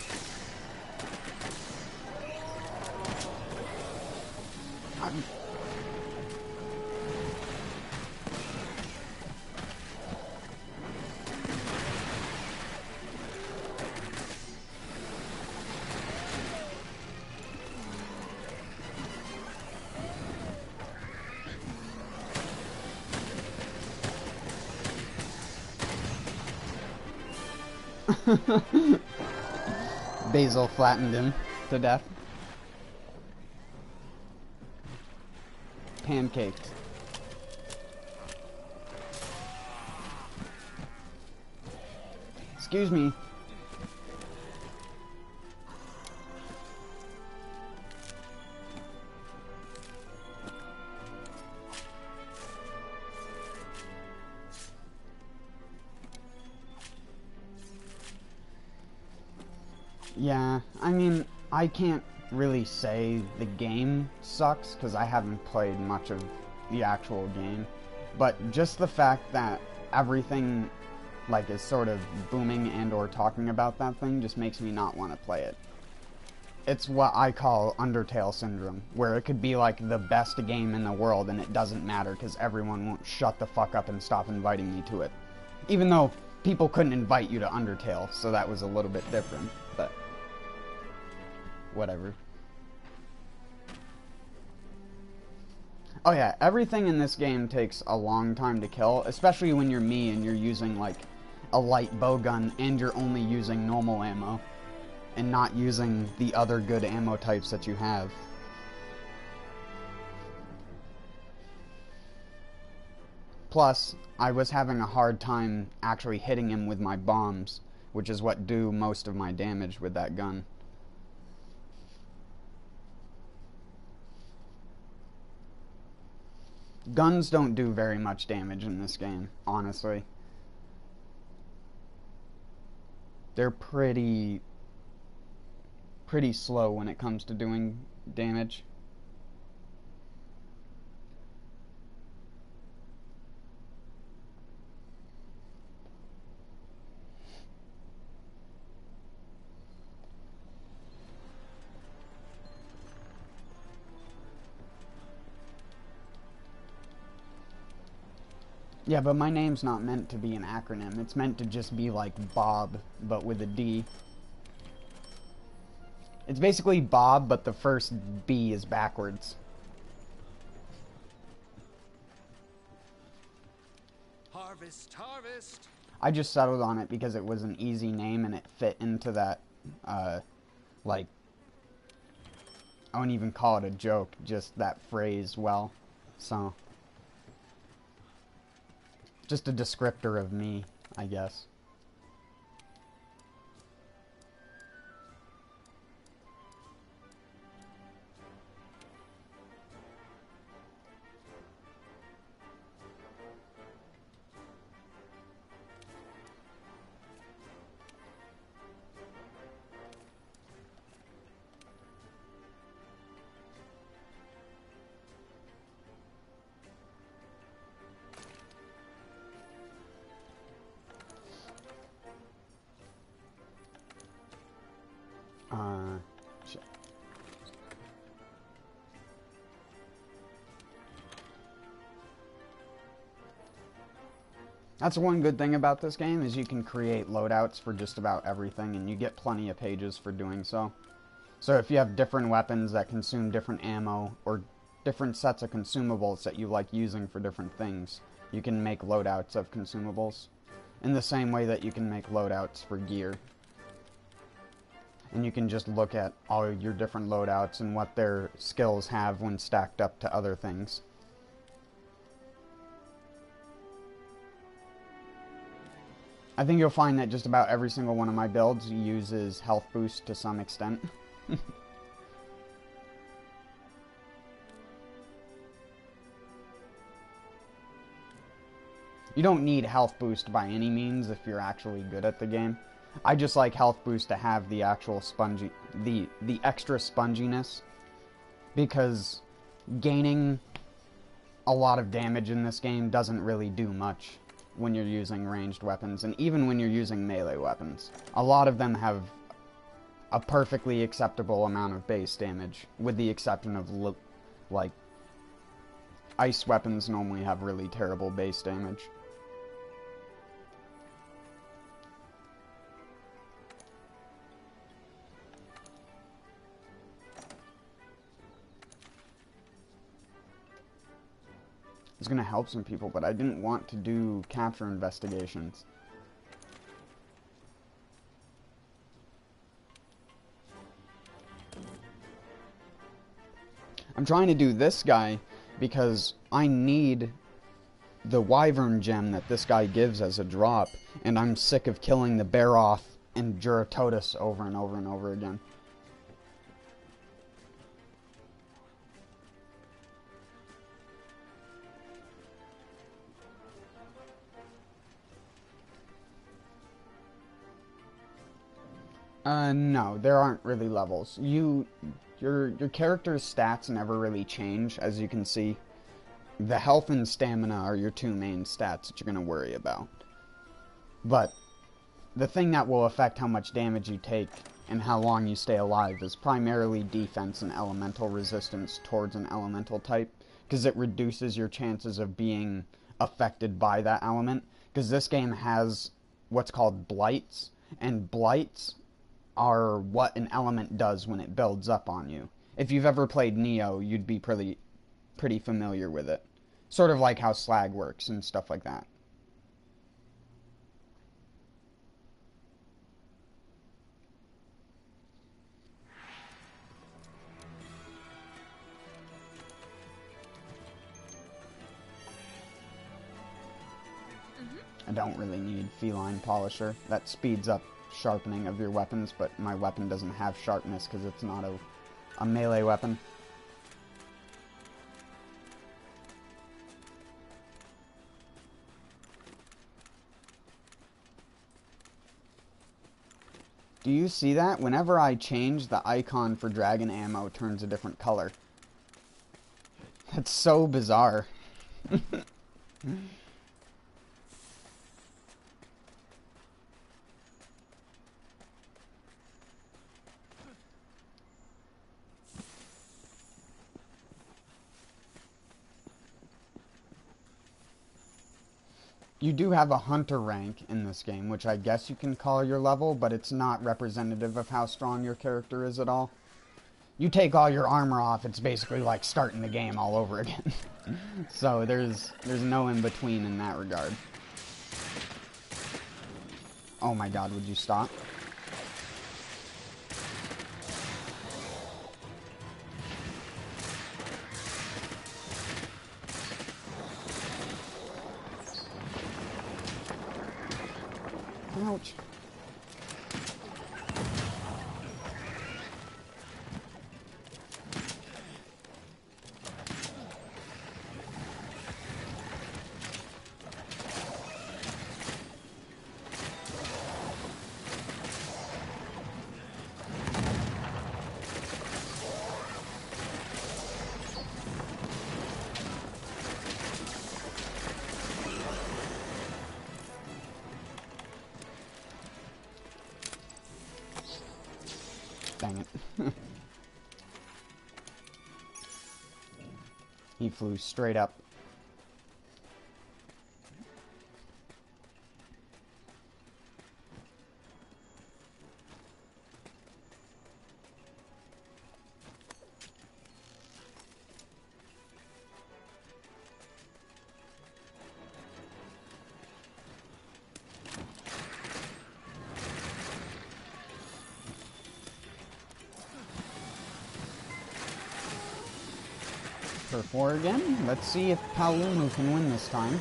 Basil flattened him to death. Pancaked. Excuse me. Yeah, I mean, I can't really say the game sucks because I haven't played much of the actual game, but just the fact that everything like is sort of booming and or talking about that thing just makes me not want to play it. It's what I call Undertale syndrome, where it could be like the best game in the world and it doesn't matter because everyone won't shut the fuck up and stop inviting me to it. Even though people couldn't invite you to Undertale, so that was a little bit different, but whatever. Oh yeah, everything in this game takes a long time to kill, especially when you're me and you're using like a light bowgun and you're only using normal ammo and not using the other good ammo types that you have. Plus, I was having a hard time actually hitting him with my bombs, which is what do most of my damage with that gun. Guns don't do very much damage in this game, honestly. They're pretty slow when it comes to doing damage. Yeah, but my name's not meant to be an acronym. It's meant to just be like Bob, but with a D. It's basically Bob, but the first B is backwards. Harvest, harvest. I just settled on it because it was an easy name and it fit into that, like, I wouldn't even call it a joke, just that phrase well, so. Just a descriptor of me, I guess. That's one good thing about this game, is you can create loadouts for just about everything, and you get plenty of pages for doing so. So if you have different weapons that consume different ammo, or different sets of consumables that you like using for different things, you can make loadouts of consumables. In the same way that you can make loadouts for gear. And you can just look at all your different loadouts and what their skills have when stacked up to other things. I think you'll find that just about every single one of my builds uses health boost to some extent. You don't need health boost by any means if you're actually good at the game. I just like health boost to have the actual the extra sponginess, because gaining a lot of damage in this game doesn't really do much when you're using ranged weapons, and even when you're using melee weapons. A lot of them have a perfectly acceptable amount of base damage, with the exception of, like, ice weapons normally have really terrible base damage. It's going to help some people, but I didn't want to do capture investigations. I'm trying to do this guy because I need the wyvern gem that this guy gives as a drop, and I'm sick of killing the Baroth and Juratotus over and over and over again. No, there aren't really levels. Your character's stats never really change, as you can see. The health and stamina are your two main stats that you're going to worry about. But the thing that will affect how much damage you take and how long you stay alive is primarily defense and elemental resistance towards an elemental type, because it reduces your chances of being affected by that element. Because this game has what's called blights, and blights are what an element does when it builds up on you. If you've ever played Neo, you'd be pretty familiar with it. Sort of like how slag works and stuff like that. I don't really need feline polisher. That speeds up sharpening of your weapons, but my weapon doesn't have sharpness because it's not a melee weapon. Do you see that? Whenever I change, the icon for dragon ammo turns a different color. That's so bizarre. You do have a hunter rank in this game, which I guess you can call your level, but it's not representative of how strong your character is at all. You take all your armor off, it's basically like starting the game all over again. So there's no in-between in that regard. Oh my god, would you stop? Ouch. Dang it. He flew straight up. Turf war again. Let's see if Paolumu can win this time.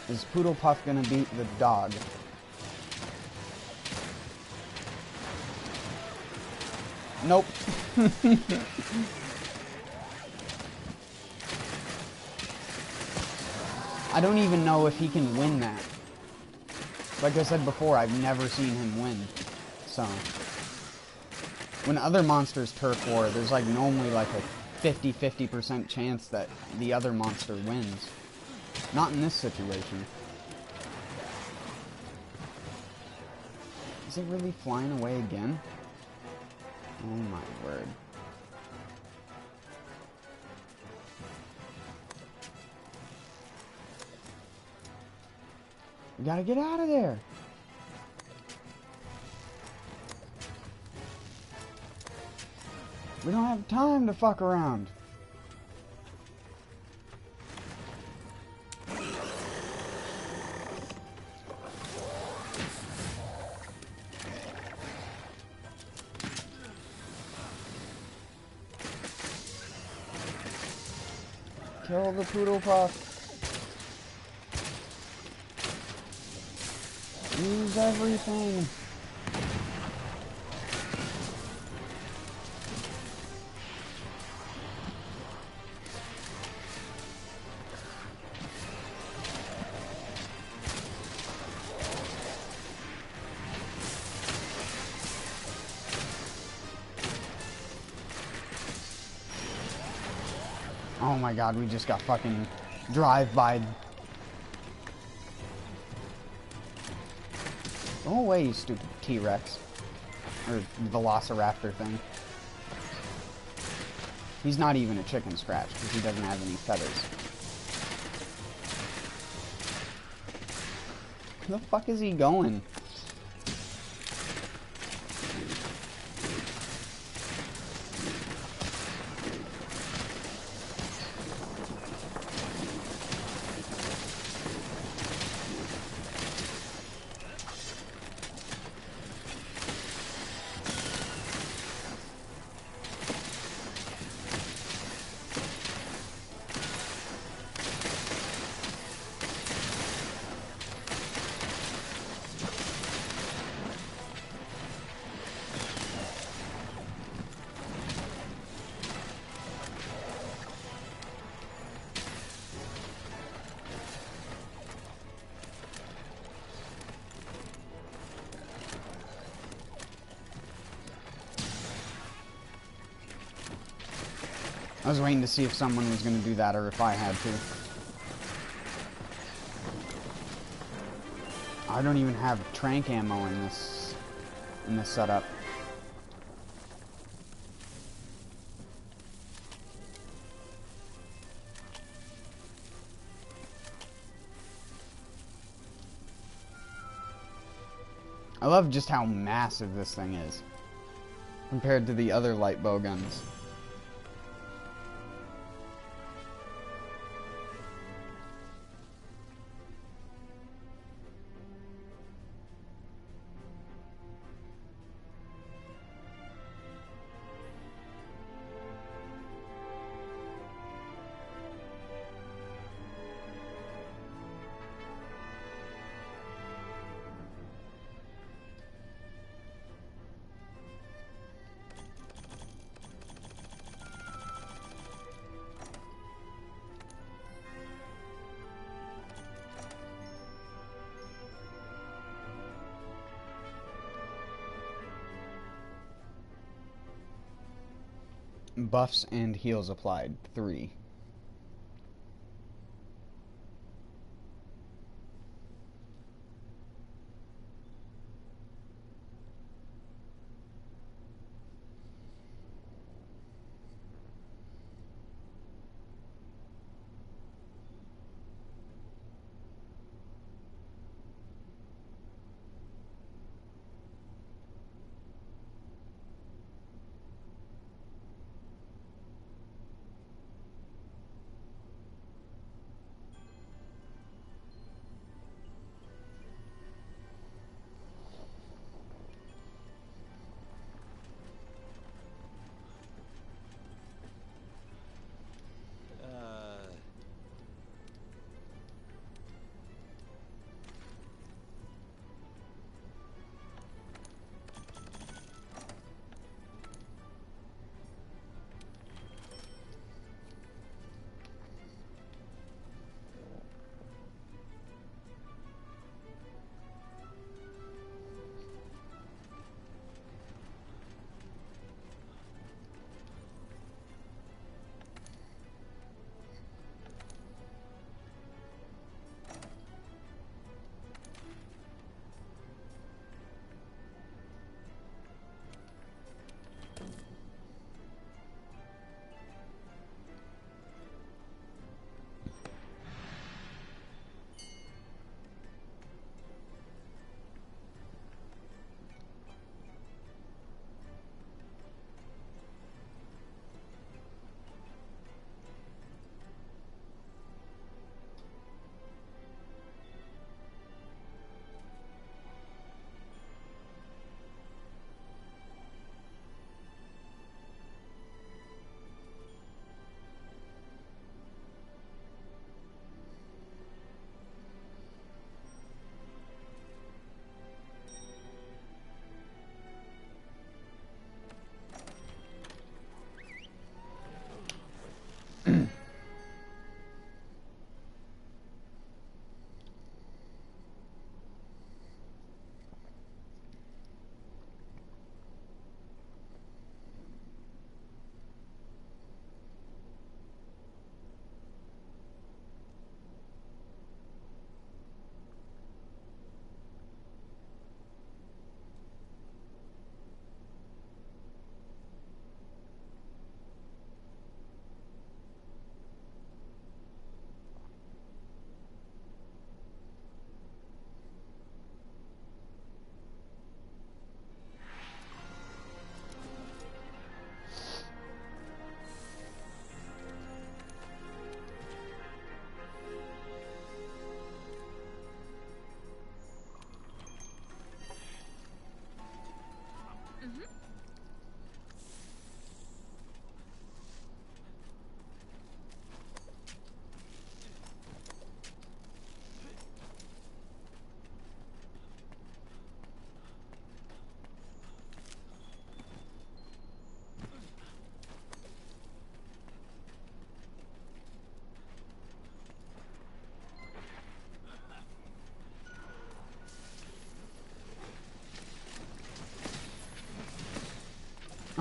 Is Poodlepuff gonna beat the dog? Nope. I don't even know if he can win that. Like I said before, I've never seen him win. So, when other monsters turf war, there's like normally like a 50% chance that the other monster wins. Not in this situation. Is it really flying away again? Oh my word. We gotta get out of there. We don't have time to fuck around. Kill the Poodlepuff. Use everything. Oh my god, we just got fucking drive-by. Go away, you stupid T-Rex. Or Velociraptor thing. He's not even a chicken scratch, because he doesn't have any feathers. Where the fuck is he going? I was waiting to see if someone was going to do that or if I had to. I don't even have trank ammo in this setup. I love just how massive this thing is compared to the other light bow guns. Buffs and heals applied, 3.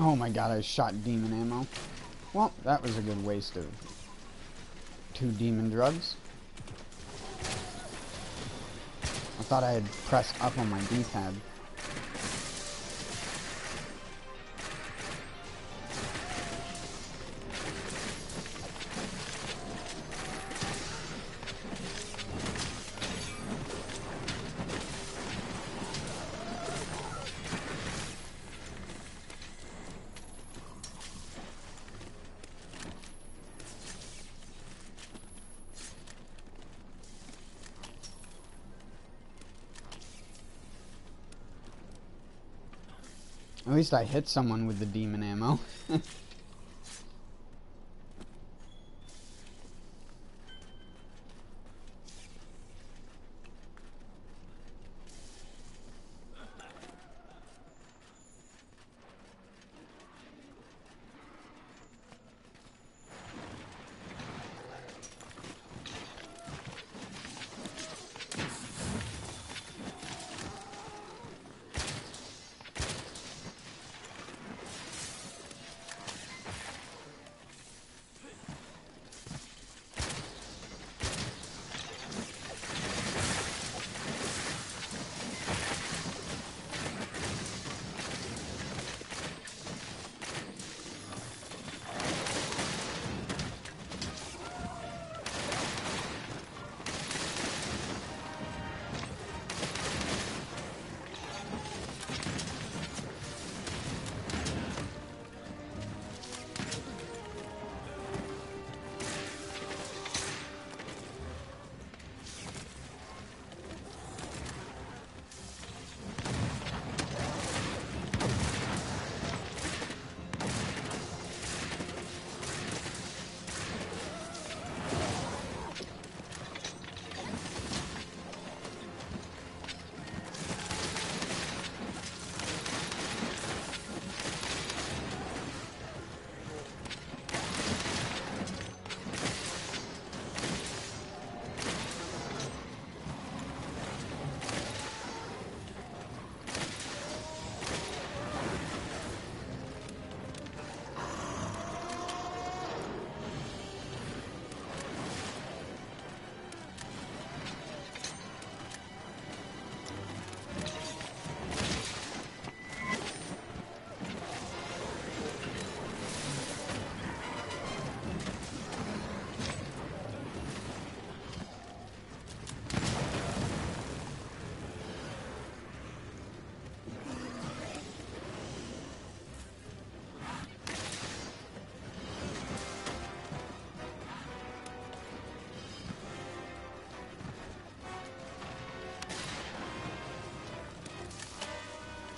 Oh my god, I shot demon ammo. Well, that was a good waste of 2 demon drugs. I thought I had pressed up on my D-pad. At least I hit someone with the demon ammo.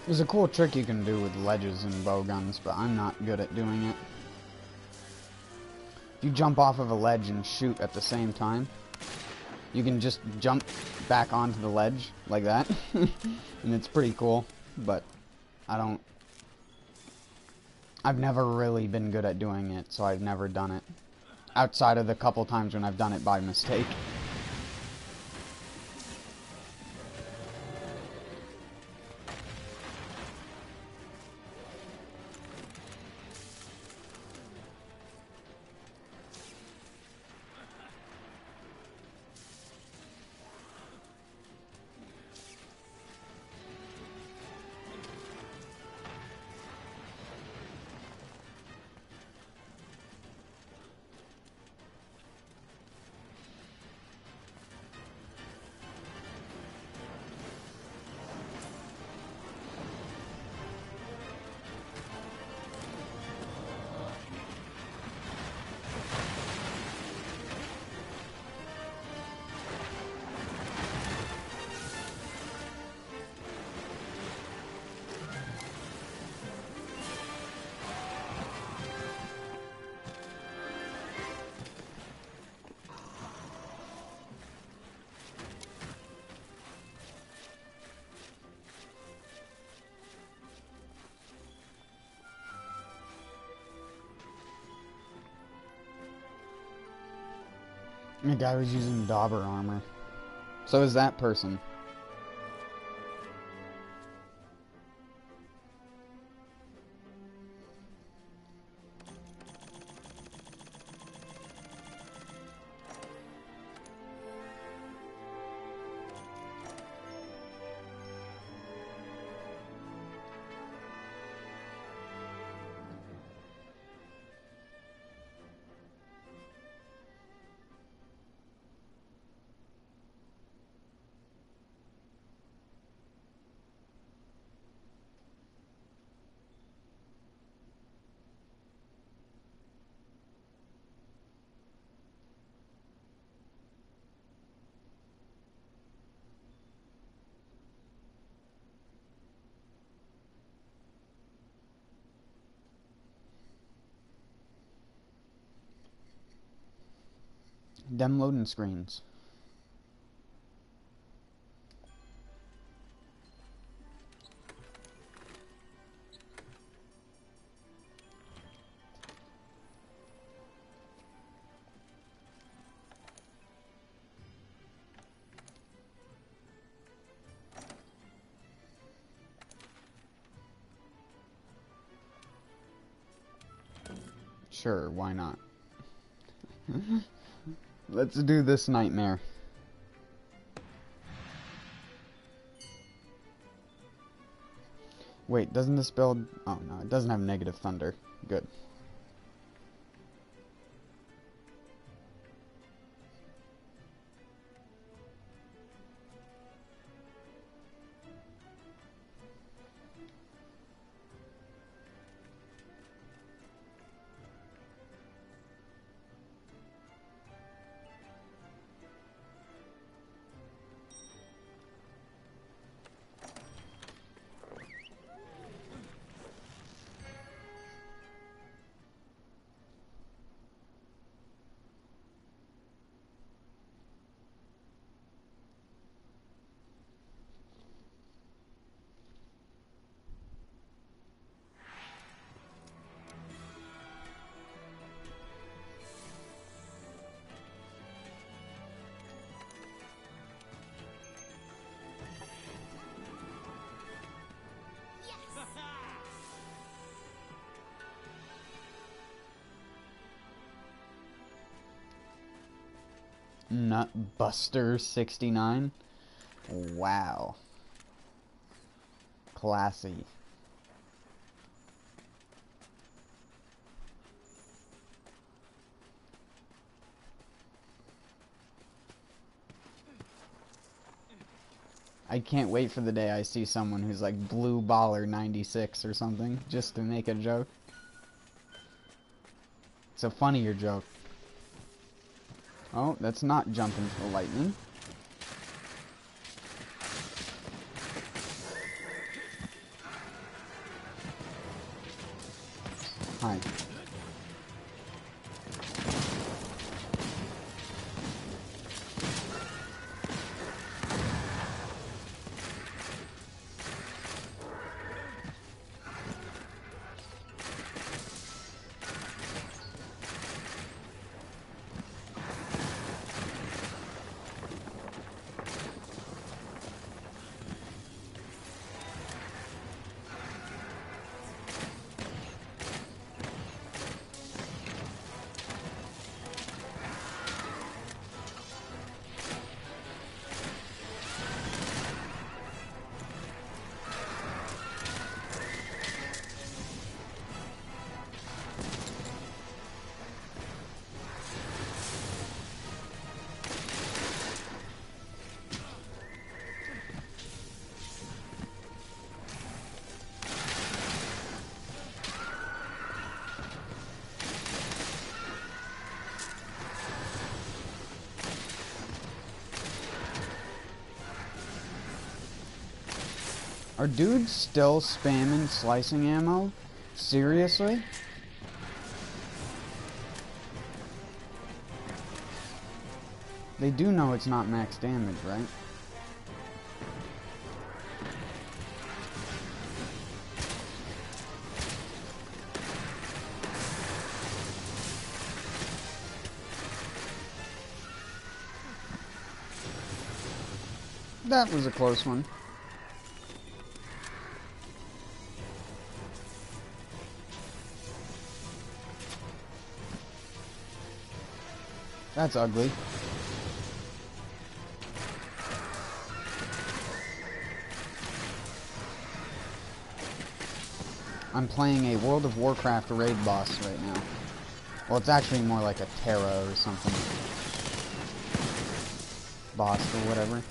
There's a cool trick you can do with ledges and bow guns, but I'm not good at doing it. If you jump off of a ledge and shoot at the same time, you can just jump back onto the ledge like that. And it's pretty cool, but I've never really been good at doing it, so I've never done it. Outside of the couple times when I've done it by mistake. The guy was using dauber armor. So is that person. Dem loading screens. Sure, why not? Let's do this nightmare. Wait, doesn't this build... Oh, no, it doesn't have negative thunder. Good. Nutbuster 69. Wow. Classy. I can't wait for the day I see someone who's like Blue Baller 96 or something, just to make a joke. It's a funnier joke. Oh, that's not jumping for lightning. Hi. Are dudes still spamming slicing ammo? Seriously? They do know it's not max damage, right? That was a close one. That's ugly. I'm playing a World of Warcraft raid boss right now. Well, it's actually more like a Terra or something. Boss or whatever.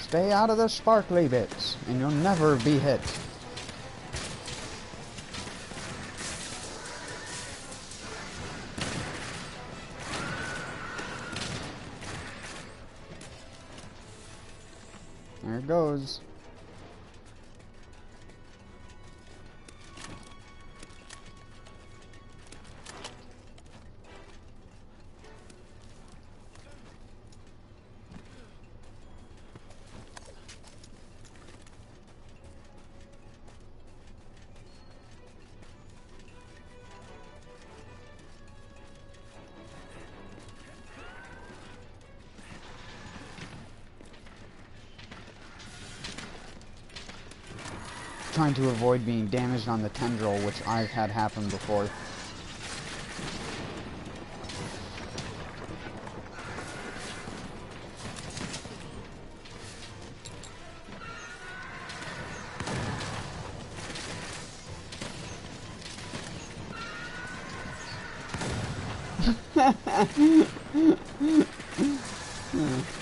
Stay out of the sparkly bits, and you'll never be hit. it goes. Trying to avoid being damaged on the tendril, which I've had happen before.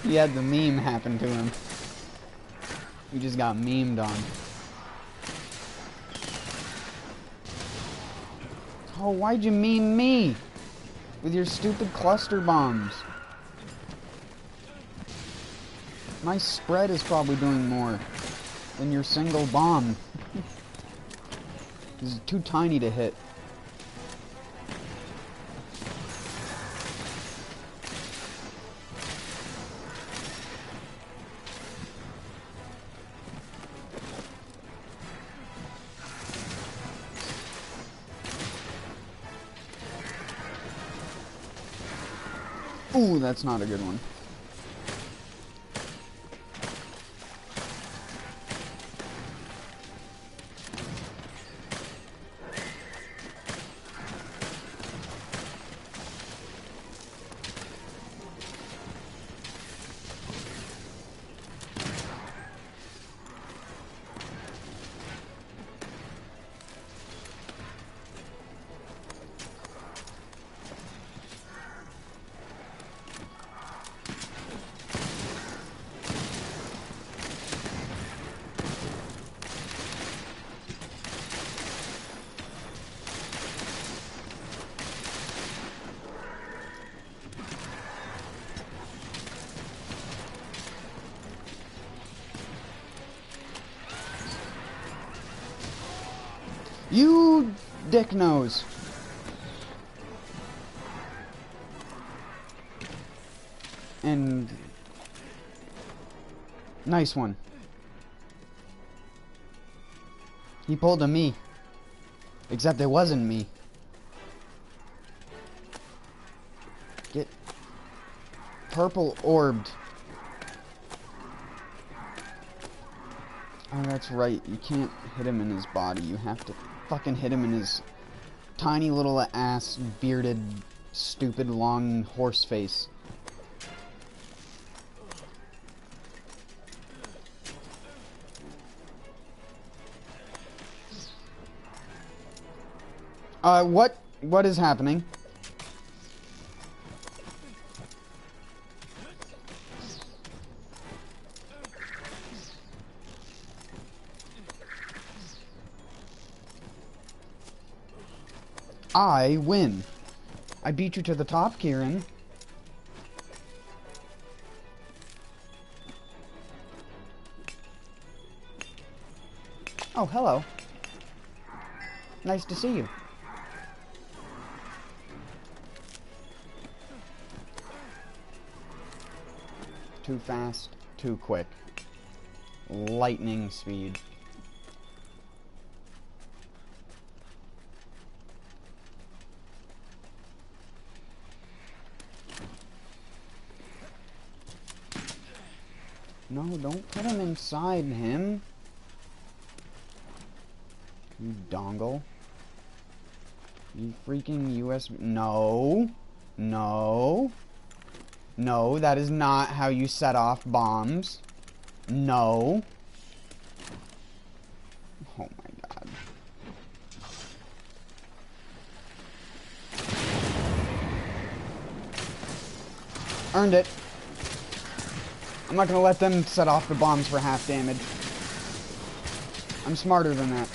He had the meme happen to him. He just got memed on. Oh, why'd you meme me? With your stupid cluster bombs. My spread is probably doing more than your single bomb. This is too tiny to hit. Ooh, that's not a good one. You dick nose. And nice one. He pulled a me. Except it wasn't me. Get purple orbed. Oh, that's right. You can't hit him in his body. You have to fucking hit him in his tiny little ass, bearded, stupid, long horse face. What is happening? I win. I beat you to the top, Kieran. Oh, hello. Nice to see you. Too fast, too quick. Lightning speed. No, don't put him inside him. You dongle. You freaking USB. No. No. No, that is not how you set off bombs. No. Oh my god. Earned it. I'm not gonna let them set off the bombs for half damage. I'm smarter than that.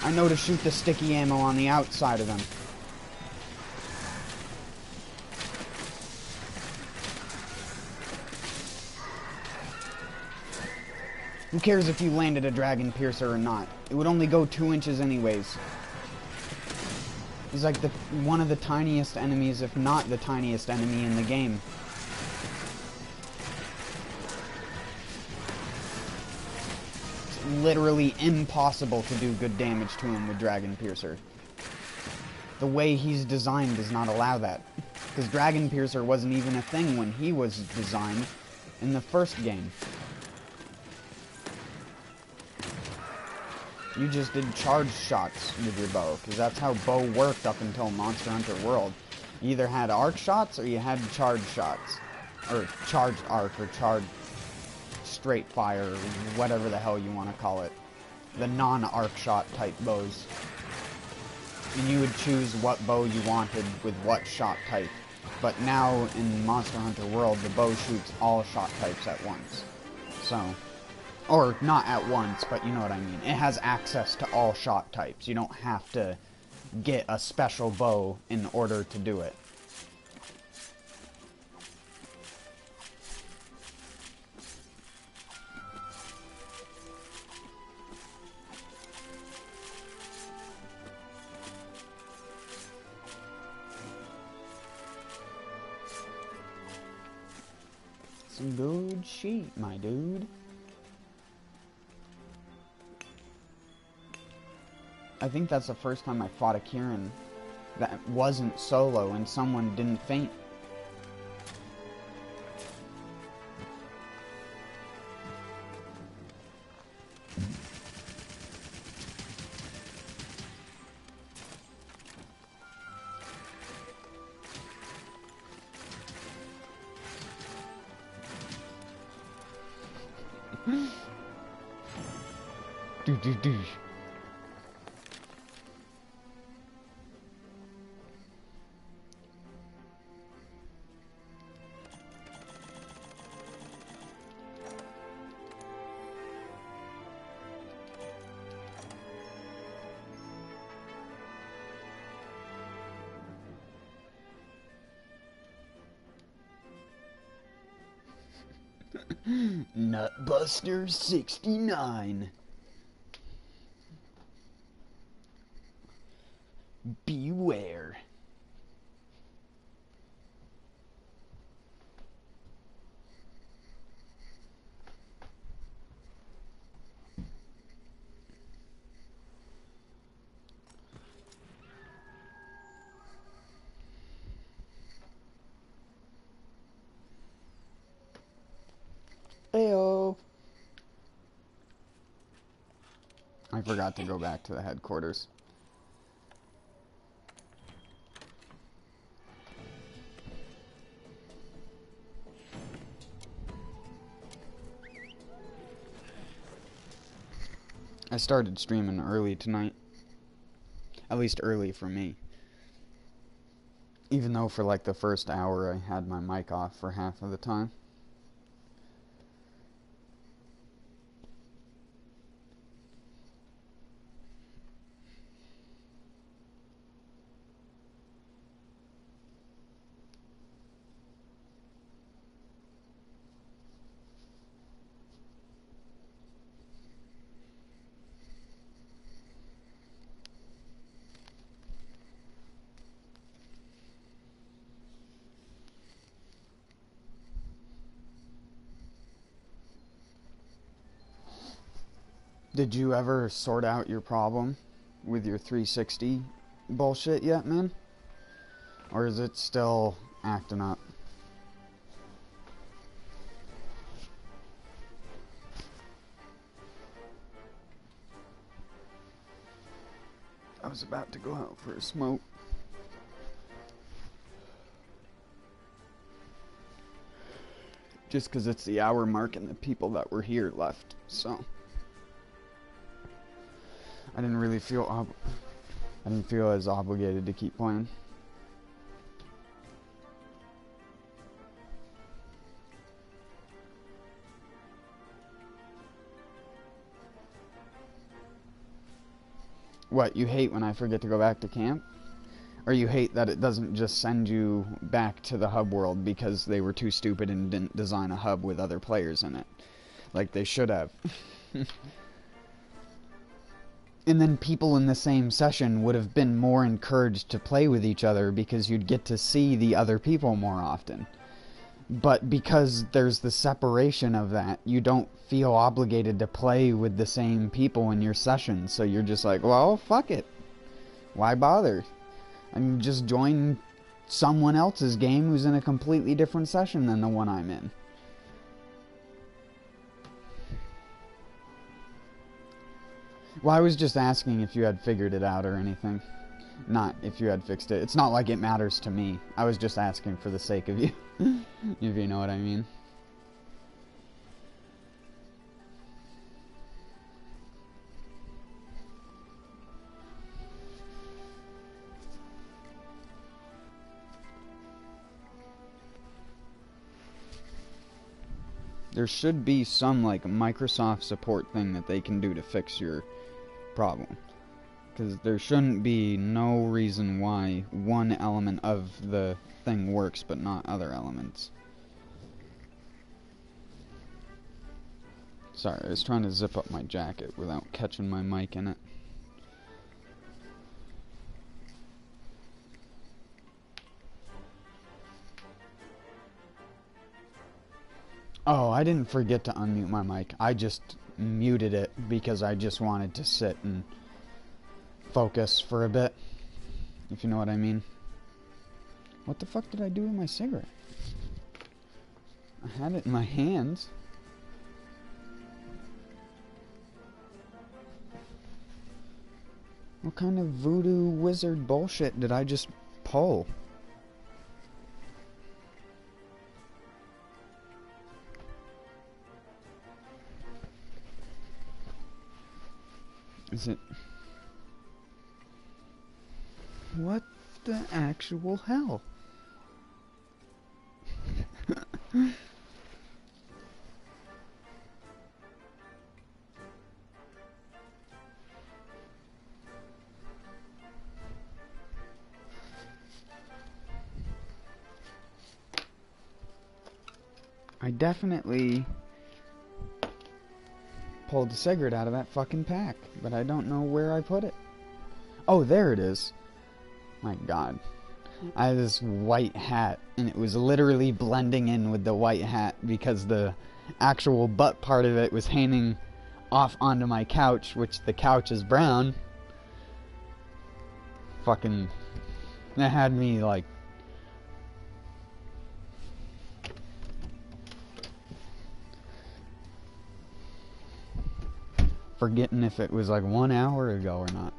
I know to shoot the sticky ammo on the outside of them. Who cares if you landed a Dragon Piercer or not? It would only go 2 inches anyways. He's like one of the tiniest enemies, if not the tiniest enemy in the game. It's literally impossible to do good damage to him with Dragon Piercer. The way he's designed does not allow that. Because Dragon Piercer wasn't even a thing when he was designed in the first game. You just did charge shots with your bow, because that's how bow worked up until Monster Hunter World. You either had arc shots or you had charge shots. Or charged arc, or charged straight fire, or whatever the hell you want to call it. The non-arc shot type bows. And you would choose what bow you wanted with what shot type. But now, in Monster Hunter World, the bow shoots all shot types at once. So... or not at once, but you know what I mean. It has access to all shot types. You don't have to get a special bow in order to do it. Some good shit, my dude. I think that's the first time I fought a Kieran that wasn't solo and someone didn't faint. Do. Nutbuster 69. Beware. Heyo. I forgot to go back to the headquarters. I started streaming early tonight. At least early for me. Even though for like the first hour I had my mic off for half of the time. Did you ever sort out your problem with your 360 bullshit yet, man? Or is it still acting up? I was about to go out for a smoke. Just because it's the hour mark and the people that were here left, so... I didn't really feel I didn't feel as obligated to keep playing. What, you hate when I forget to go back to camp? Or you hate that it doesn't just send you back to the hub world because they were too stupid and didn't design a hub with other players in it? Like they should have. And then people in the same session would have been more encouraged to play with each other because you'd get to see the other people more often. But because there's the separation of that, you don't feel obligated to play with the same people in your session. So you're just like, well, fuck it. Why bother? I can just join someone else's game who's in a completely different session than the one I'm in. Well, I was just asking if you had figured it out or anything. Not if you had fixed it. It's not like it matters to me. I was just asking for the sake of you. If you know what I mean. There should be some, like, Microsoft support thing that they can do to fix your problem. Because there shouldn't be no reason why one element of the thing works but not other elements. Sorry, I was trying to zip up my jacket without catching my mic in it. Oh, I didn't forget to unmute my mic. I just muted it because I just wanted to sit and focus for a bit, if you know what I mean. What the fuck did I do with my cigarette? I had it in my hands. What kind of voodoo wizard bullshit did I just pull? Is it... What the actual hell? I definitely pulled the cigarette out of that fucking pack, but I don't know where I put it. Oh, there it is. My god. I had this white hat, and it was literally blending in with the white hat because the actual butt part of it was hanging off onto my couch, which the couch is brown. Fucking... That had me, like... forgetting if it was like 1 hour ago or not.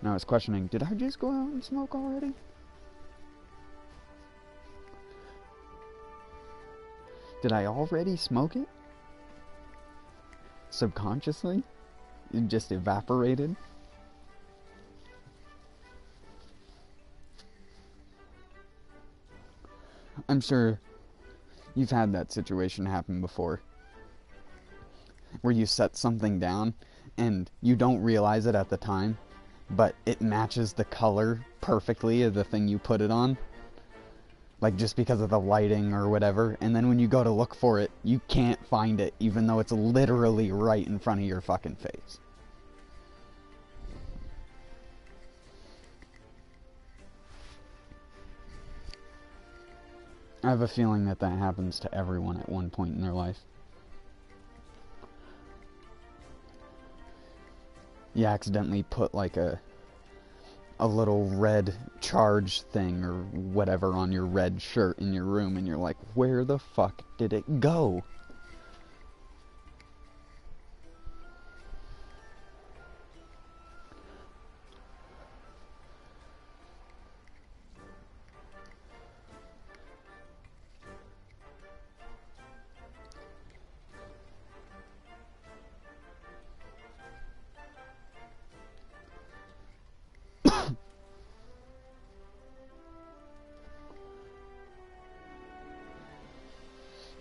Now I was questioning, did I just go out and smoke already? Did I already smoke it? Subconsciously? It just evaporated? I'm sure you've had that situation happen before, where you set something down and you don't realize it at the time, but it matches the color perfectly of the thing you put it on, like just because of the lighting or whatever, and then when you go to look for it, you can't find it even though it's literally right in front of your fucking face. I have a feeling that that happens to everyone at one point in their life. You accidentally put like a little red charge thing or whatever on your red shirt in your room, and you're like, where the fuck did it go?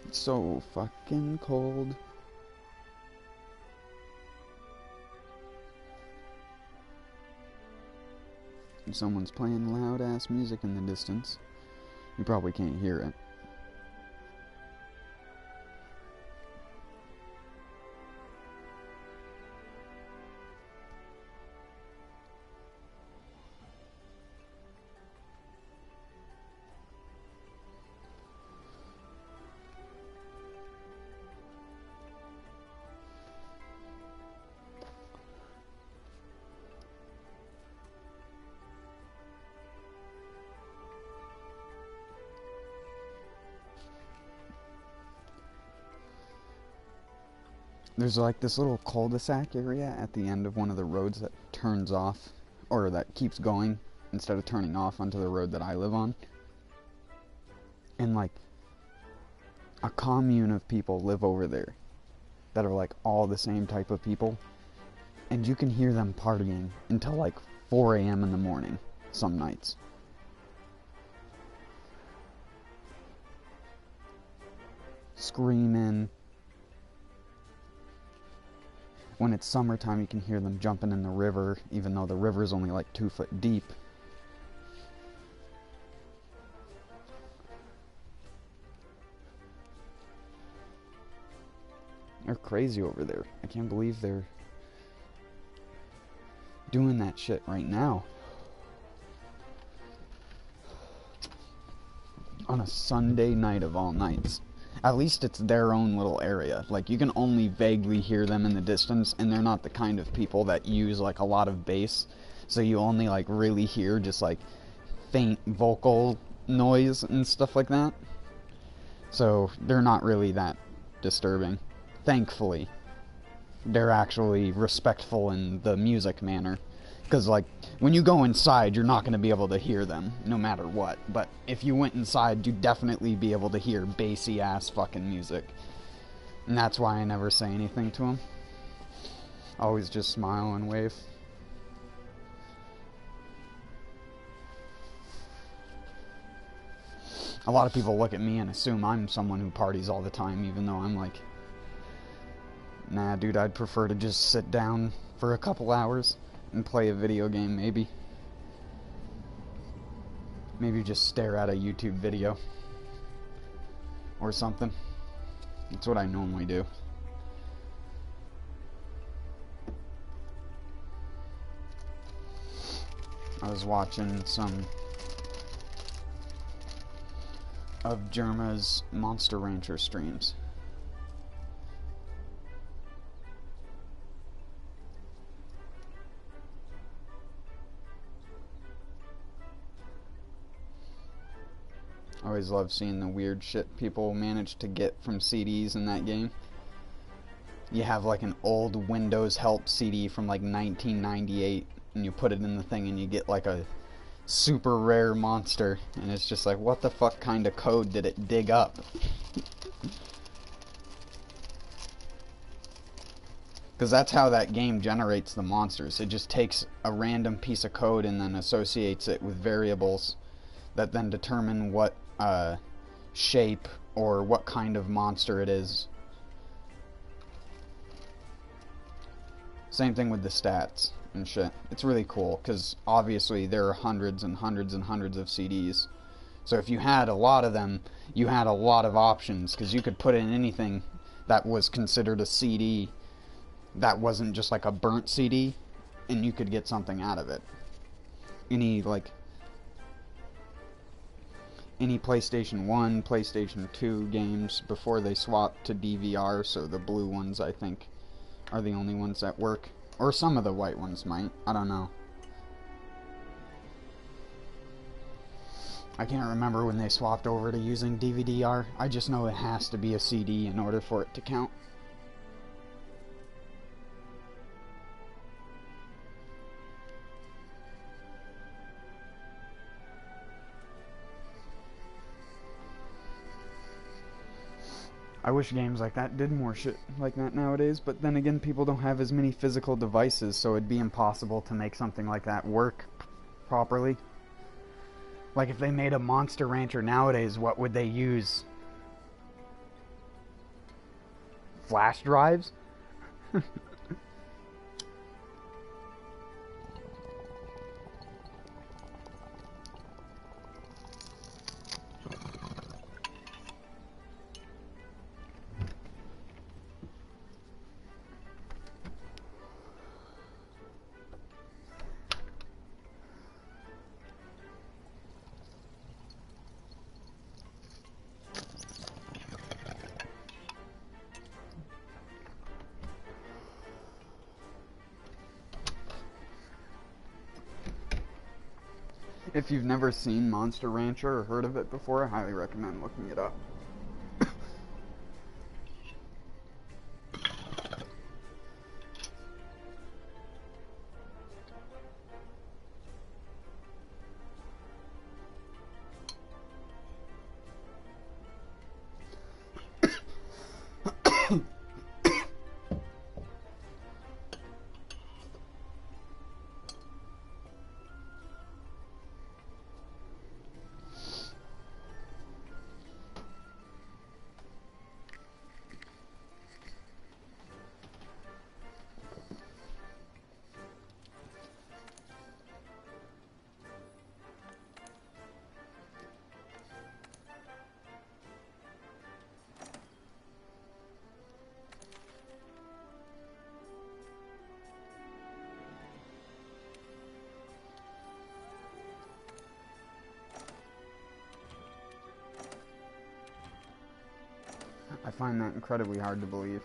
It's so fucking cold. Someone's playing loud ass music in the distance. You probably can't hear it. there's like this little cul-de-sac area at the end of one of the roads that turns off, or that keeps going instead of turning off onto the road that I live on. And like a commune of people live over there that are like all the same type of people, and you can hear them partying until like 4 a.m. in the morning some nights. Screaming. When it's summertime, you can hear them jumping in the river, even though the river is only like 2 foot deep. They're crazy over there. I can't believe they're doing that shit right now. On a Sunday night of all nights. At least it's their own little area. Like, you can only vaguely hear them in the distance, and they're not the kind of people that use, like, a lot of bass. So you only, like, really hear just, like, faint vocal noise and stuff like that. So they're not really that disturbing. Thankfully. They're actually respectful in the music manner. Because, like, when you go inside, you're not going to be able to hear them, no matter what. But if you went inside, you'd definitely be able to hear bassy-ass fucking music. And that's why I never say anything to them. I always just smile and wave. A lot of people look at me and assume I'm someone who parties all the time, even though I'm like, nah, dude, I'd prefer to just sit down for a couple hours and play a video game, maybe. Maybe just stare at a YouTube video. Or something. That's what I normally do. I was watching some of Jerma's Monster Rancher streams. I always love seeing the weird shit people manage to get from CDs in that game. You have like an old Windows Help CD from like 1998, and you put it in the thing and you get like a super rare monster, and it's just like, what the fuck kind of code did it dig up? Because that's how that game generates the monsters. It just takes a random piece of code and then associates it with variables that then determine what shape or what kind of monster it is. Same thing with the stats and shit. It's really cool, because obviously there are hundreds and hundreds and hundreds of CDs. So if you had a lot of them, you had a lot of options, because you could put in anything that was considered a CD that wasn't just like a burnt CD, and you could get something out of it. Any PlayStation 1, PlayStation 2 games before they swapped to DVR, so the blue ones, I think, are the only ones that work. Or some of the white ones might. I don't know. I can't remember when they swapped over to using DVD-R. I just know it has to be a CD in order for it to count. I wish games like that did more shit like that nowadays, but then again, people don't have as many physical devices, so it'd be impossible to make something like that work properly. Like, if they made a Monster Rancher nowadays, what would they use? Flash drives? If you've never seen Monster Rancher or heard of it before, I highly recommend looking it up. find that incredibly hard to believe.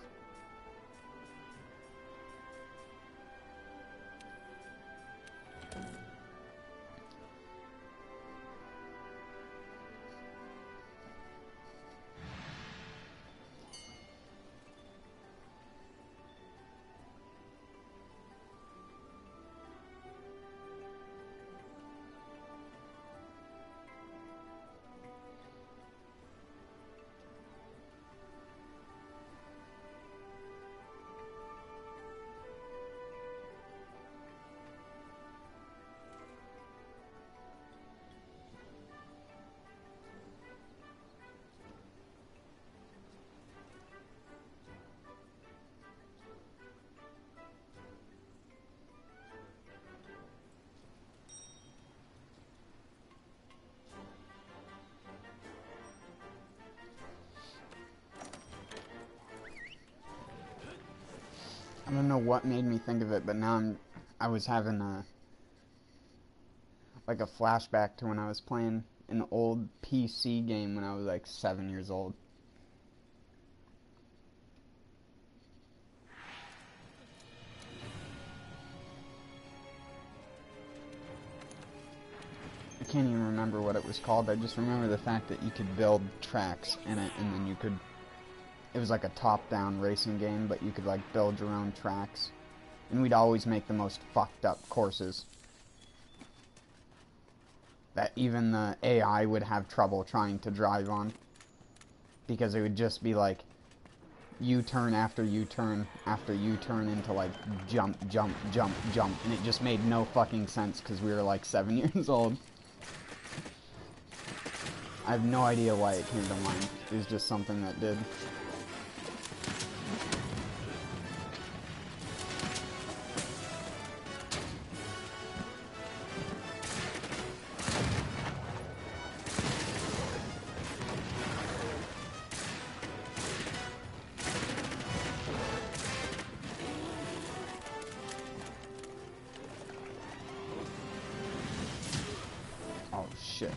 I don't know what made me think of it, but now I was having like a flashback to when I was playing an old PC game when I was like 7 years old. I can't even remember what it was called. I just remember the fact that you could build tracks in it, and then you could... It was like a top-down racing game, but you could like build your own tracks. And we'd always make the most fucked up courses that even the AI would have trouble trying to drive on. Because it would just be like U-turn after U-turn after U-turn into like jump, jump, jump, jump. And it just made no fucking sense because we were like 7 years old. I have no idea why it came to mind. It was just something that did. Oh shit.